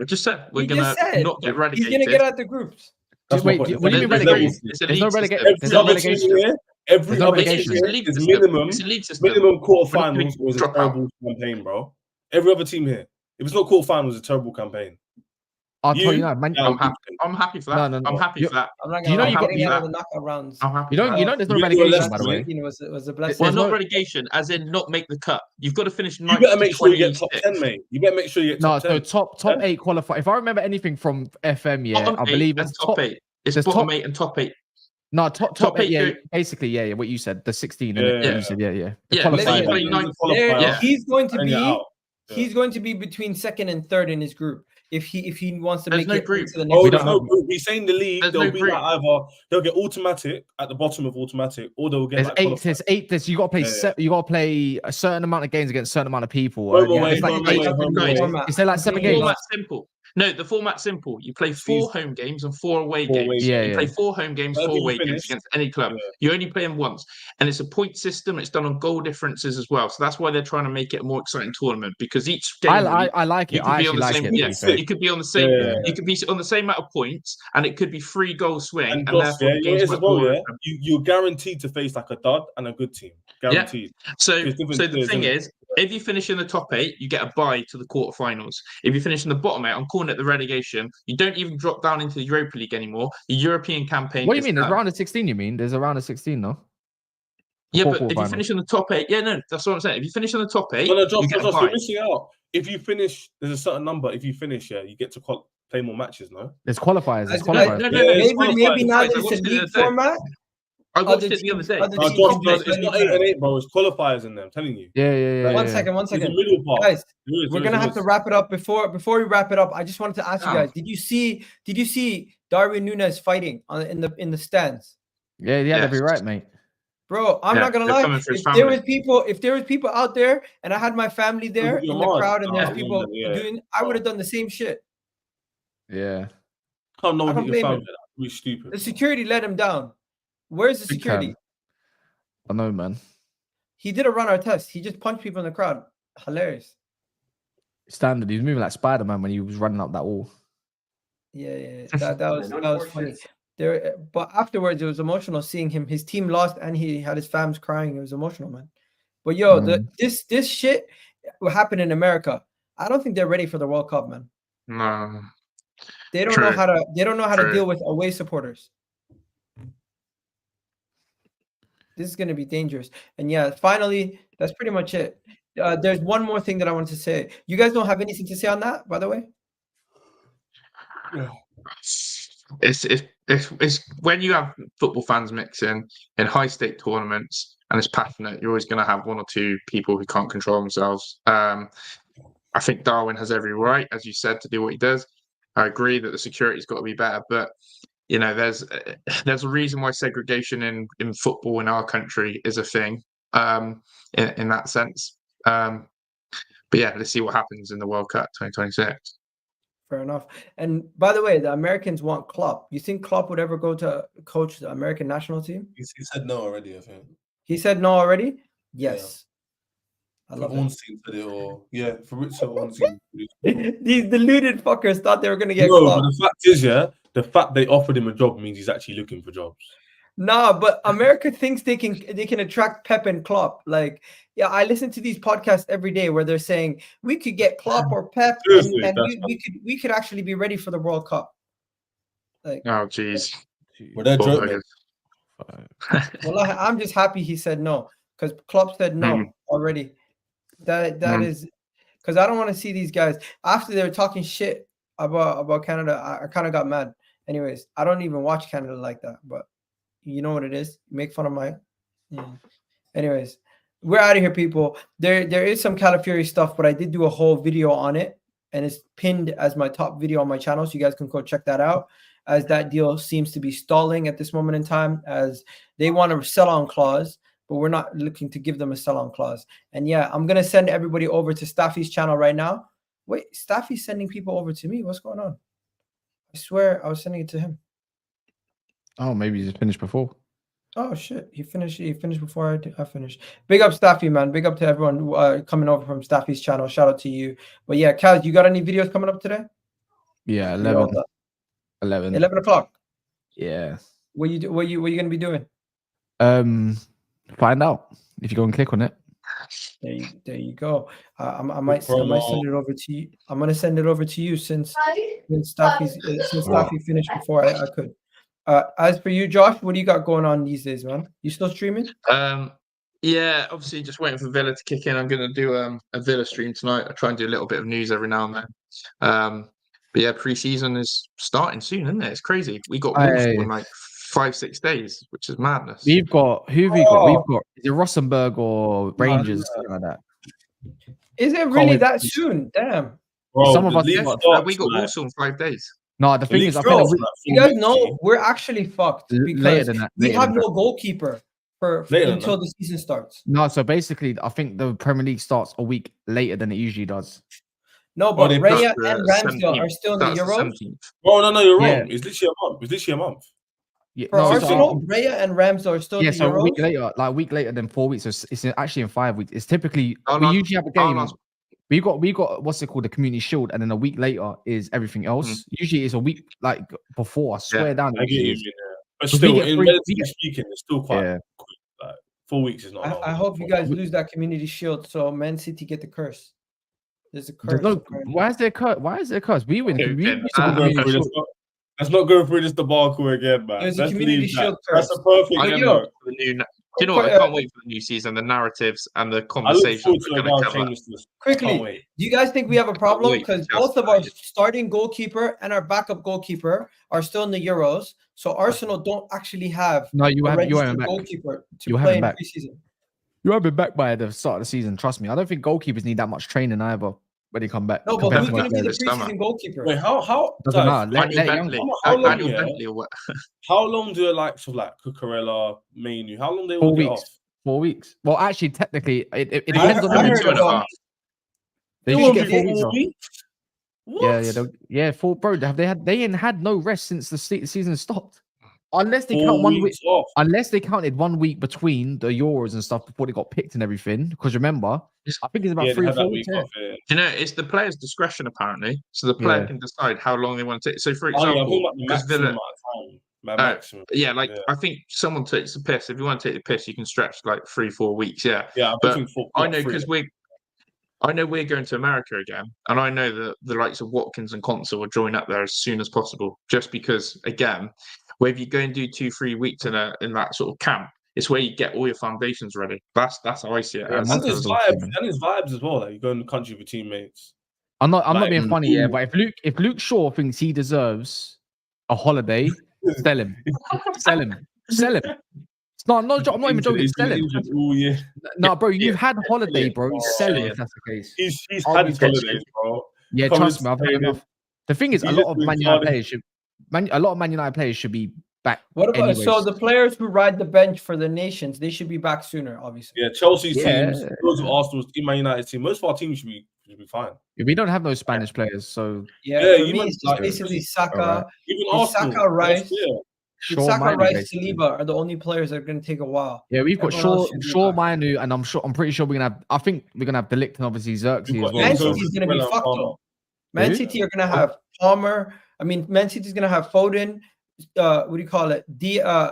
I just said we're going to not get relegated. He's going to get out the groups. That's my Wait, point. what do you mean There's relegation? it's a There's no league relegation. system. There's Every no other team relegation. here, every There's no other relegation. team It's a here league is system. minimum It's a league system. minimum quarterfinals When you was a drop out. terrible campaign, bro. Every other team here, if it's not quarterfinals, it's a terrible campaign. I'll tell you now, man. I'm happy for that. No. I'm happy for that. I'm not Do you gonna know lie, you getting got- out of the knockout rounds. I'm happy You for that. know there's no You didn't do a relegation, Leicester by the way. Was a blessing. Well, There's not no- relegation, as in not make the cut. You've got to finish You 9 better to make sure you get 26. top 10, mate. You better make sure you get No, top 10. so top 8 qualify. If I remember anything from FM, yeah, Bottom I 8 believe and it's top 8. It's there's bottom top- 8 and top 8. No, top Top 8, eight yeah, do- basically, yeah, what you said, the 16, Yeah, innit? yeah. You said, yeah. The Yeah, qualifier. listen, Listen, you play 9. There, Yeah. he's going to And then you're be out. Yeah. he's going to be between second and third in his group if he wants to There's make no it group. into the Oh, next there's no round. group. He's saying the league, There's they'll no be group. like either they'll get automatic at the bottom of automatic, or they'll get There's like 8. qualified. There's 8. You got to play. Yeah. You got to play a certain amount of games against a certain amount of people. Home yeah, away, it's like home 8. away, home Guys, away. Format. Is there like 7 The games? format's simple. No, the format's simple. You play 4 home games and 4 away Four away games. games. You Yeah, play yeah. 4 home games, Whatever 4 you away games finish. against any club. Yeah. You only play them once. And it's a point system. It's done on goal differences as well. So that's why they're trying to make it a more exciting tournament, because each game I like you it. could I be on actually the like same. it. to Yeah, be fair. you could be on the same. Yeah. You could be on the same amount of points, and it could be 3 goal swing, And and Josh, therefore the it game's is as much well, more. yeah. You're guaranteed to face like a dud and a good team. Guaranteed. So It's different the tiers, thing isn't it? is, if you finish in the top 8, you get a bye to the quarterfinals. If you finish in the bottom 8, I'm calling it the relegation. You don't even drop down into the Europa League anymore. The European campaign. What do you is mean? There's done. round of 16. You mean there's a round of 16, no? Yeah, Four but if you quarterfinals. finish in the top 8, yeah, no, that's what I'm saying. If you finish in the top 8, No, Josh, you get a Josh, bye. you're missing out. If you finish, there's a certain number. If you finish, yeah, you get to play more matches, no? There's qualifiers. There's No, qualifiers. no, Yeah, Maybe now Guys, that I it's watched a it the league other day. format. I watched Other it the other teams- day. other No, teams Josh, can bro, play it's not slightly 8 and 8, bro. It's qualifiers in there. I'm telling you. Yeah. One second. There's a middle part. Guys, There is, we're there gonna is, have to there is. wrap it up. Before we wrap it up, I just wanted to ask you Oh. guys: Did you see Darwin Nunez fighting in the stands? Yeah, he had every Yes. right, mate. Bro, I'm Yeah, not gonna they're lie. coming for his If there family. was people out there, and I had my family there Your in the mom. crowd, and there's Oh, people yeah. doing, I would have done the same shit. Yeah. Can't know I what don't your blame family. him. We're stupid. The security let him down. Where's the Big security? time. I know, man. He did a runner test. He just punched people in the crowd. Hilarious. Standard. He was moving like Spider-Man when he was running up that wall. Yeah. That was funny. But afterwards, it was emotional seeing him. His team lost, and he had his fams crying. It was emotional, man. But yo, this shit will happen in America. I don't think they're ready for the World Cup, man. No. They don't True. know how to. They don't know how to True. deal with away supporters. This is going to be dangerous. And yeah, finally, that's pretty much it. There's one more thing that I wanted to say. You guys don't have anything to say on that, by the way? It's when you have football fans mixing in high stake tournaments and it's passionate, you're always going to have 1 or 2 people who can't control themselves. I think Darwin has every right, as you said, to do what he does. I agree that the security's got to be better, but you know, there's a reason why segregation in football in our country is a thing. In that sense. But yeah, let's see what happens in the World Cup 2026. Fair enough. And by the way, the Americans want Klopp. You think Klopp would ever go to coach the American national team? He said no already, I think. He said no already? Yes. I For love Ornstein said it, or yeah, for Richard Ornstein. it. These deluded fuckers thought they were going to get No, Klopp. but the fact is, yeah, the fact they offered him a job means he's actually looking for jobs. Nah, but America thinks they can attract Pep and Klopp. Like, yeah, I listen to these podcasts every day where they're saying we could get Klopp or Pep, Seriously, and that's we could actually be ready for the World Cup. Like, Oh, jeez. Well, they're Poor joking. buggers. well, I'm just happy he said no because Klopp said no already. That is because I don't want to see these guys after they're talking shit about Canada. I kind of got mad. Anyways, I don't even watch Canada like that, but. You know what it is. Make fun of my. Yeah. Anyways, we're out of here, people. There is some Calafiori stuff, but I did do a whole video on it, and it's pinned as my top video on my channel, so you guys can go check that out. As that deal seems to be stalling at this moment in time, as they want a sell-on clause, but we're not looking to give them a sell-on clause. And yeah, I'm gonna send everybody over to Staffy's channel right now. Wait, Staffy's sending people over to me. What's going on? I swear I was sending it to him. Oh, maybe he just finished before. Oh shit! He finished before I finished. Big up Staffy, man. Big up to everyone coming over from Staffy's channel. Shout out to you. But yeah, Kaz, you got any videos coming up today? Yeah, 11 o'clock. Yeah. What you gonna be doing? Find out if you go and click on it. There you go. I might send it over to you. I'm gonna send it over to you since Staffy finished before I could. As for you, Josh, what do you got going on these days, man? You still streaming? Yeah, obviously just waiting for Villa to kick in. I'm gonna do a Villa stream tonight. I try and do a little bit of news every now and then. But yeah, pre-season is starting soon, isn't it? It's crazy. We got Wolves in like 5-6 days, which is madness. We've got who have we got? We've got is it Rosenborg or Rangers, something like that. Is it really that soon? Damn. Bro, Some of us we starts, got Wolves in 5 days. No, the thing is, I feel like you guys know we're actually fucked because than that, we have no goalkeeper until the season starts. No, so basically, I think the Premier League starts a week later than it usually does. No, but Raya and Ramsdale are still in the Euros. Oh no, you're wrong. It's literally a month. Yeah, for Arsenal, Raya and Ramsdale are still in the so Euros. a week later than 4 weeks. So it's actually in 5 weeks. It's typically we usually have a game. We got what's it called, the Community Shield, and then a week later is everything else. Usually it's a week like before. I swear down. I get you, but still, in relatively speaking, it's still quite quick. Like 4 weeks is not long. I hope you guys lose that Community Shield so Man City get the curse. There's a curse. Why is there a curse? Why is there a curse? We win. Let's not go through this debacle again, man. There's a Community Shield curse. That's a perfect. You know what? I can't wait for the new season, the narratives and the conversations we're going to cover. Quickly, do you guys think we have a problem? Because both of our starting goalkeeper and our backup goalkeeper are still in the Euros. So Arsenal don't actually have a registered goalkeeper to play in preseason. You haven't been back by the start of the season. Trust me. I don't think goalkeepers need that much training either when they come back. No, but who's going to be the preseason goalkeeper? Wait, how? Doesn't matter. How long do the likes of like Cucurella, Mainoo? How long they 4 will get weeks? off? 4 weeks. Well, actually, technically, it depends on the. They usually get 4 weeks. What? Yeah. Bro, they ain't had no rest since the season stopped. Unless they count 1 week off. Unless they counted 1 week between the Euros and stuff before they got picked and everything. Because remember, I think it's about 3 or 4 weeks. You know, it's the player's discretion apparently. So the player can decide how long they want to take. So for example, I think someone takes the piss. If you want to take the piss, you can stretch like 3-4 weeks. Yeah. But I know because we're going to America again, and I know that the likes of Watkins and Consul will join up there as soon as possible. Just because, again, where if you go and do 2-3 weeks in that sort of camp, it's where you get all your foundations ready. That's how I see it. And his vibes as well. Like you go in the country with teammates. I'm not being funny, but if Luke Shaw thinks he deserves a holiday, sell him. I'm not even joking. Sell him. No, bro, you've had holiday, bro. Sell him if that's the case. He's had his holidays, bro. Yeah, trust me, I've had enough. The thing is, a lot of Man United players should be back. What about so the players who ride the bench for the nations? They should be back sooner, obviously. Yeah, Chelsea's teams, those of Arsenal's team, Man United team. Most of our teams should be fine. We don't have no Spanish players, so it's just basically Saka, even Arsenal, Saka, Rice. Saka, Rice, Saliba are the only players that are going to take a while. Yeah, we've got Shaw, Mainoo, and I'm pretty sure we're gonna have. I think we're gonna have Delict and obviously Zirkzee as well. Man City's going to be fucked up. Man City are going to have Palmer. I mean, Man City's going to have Foden. What do you call it?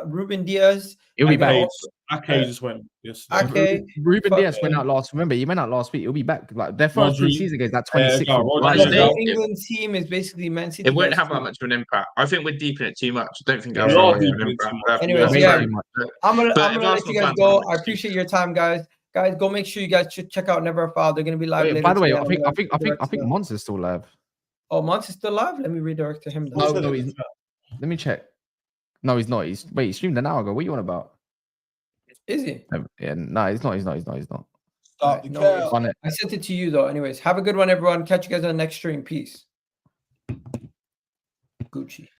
Ruben Diaz. He'll be back. Ake just went yesterday. Ruben Diaz went out last. Remember, he went out last week. He'll be back. Like their first preseason games, that 26. The England team is basically Man City. It won't have that much of an impact. I think we're deep in it too much. I don't think. Anyways, I'm gonna let you guys go. I appreciate your time, guys. Guys, go make sure you guys should check out Never Foul. They're gonna be live. Wait, by the way, I think Monster's still live. Oh, Monster's still live. Let me redirect to him. No, he's. Let me check. No, he's not. He streamed an hour ago. What are you on about? Is he? Yeah, no, he's not. Stop the cap. I sent it to you though. Anyways, have a good one, everyone. Catch you guys on the next stream. Peace. Gucci.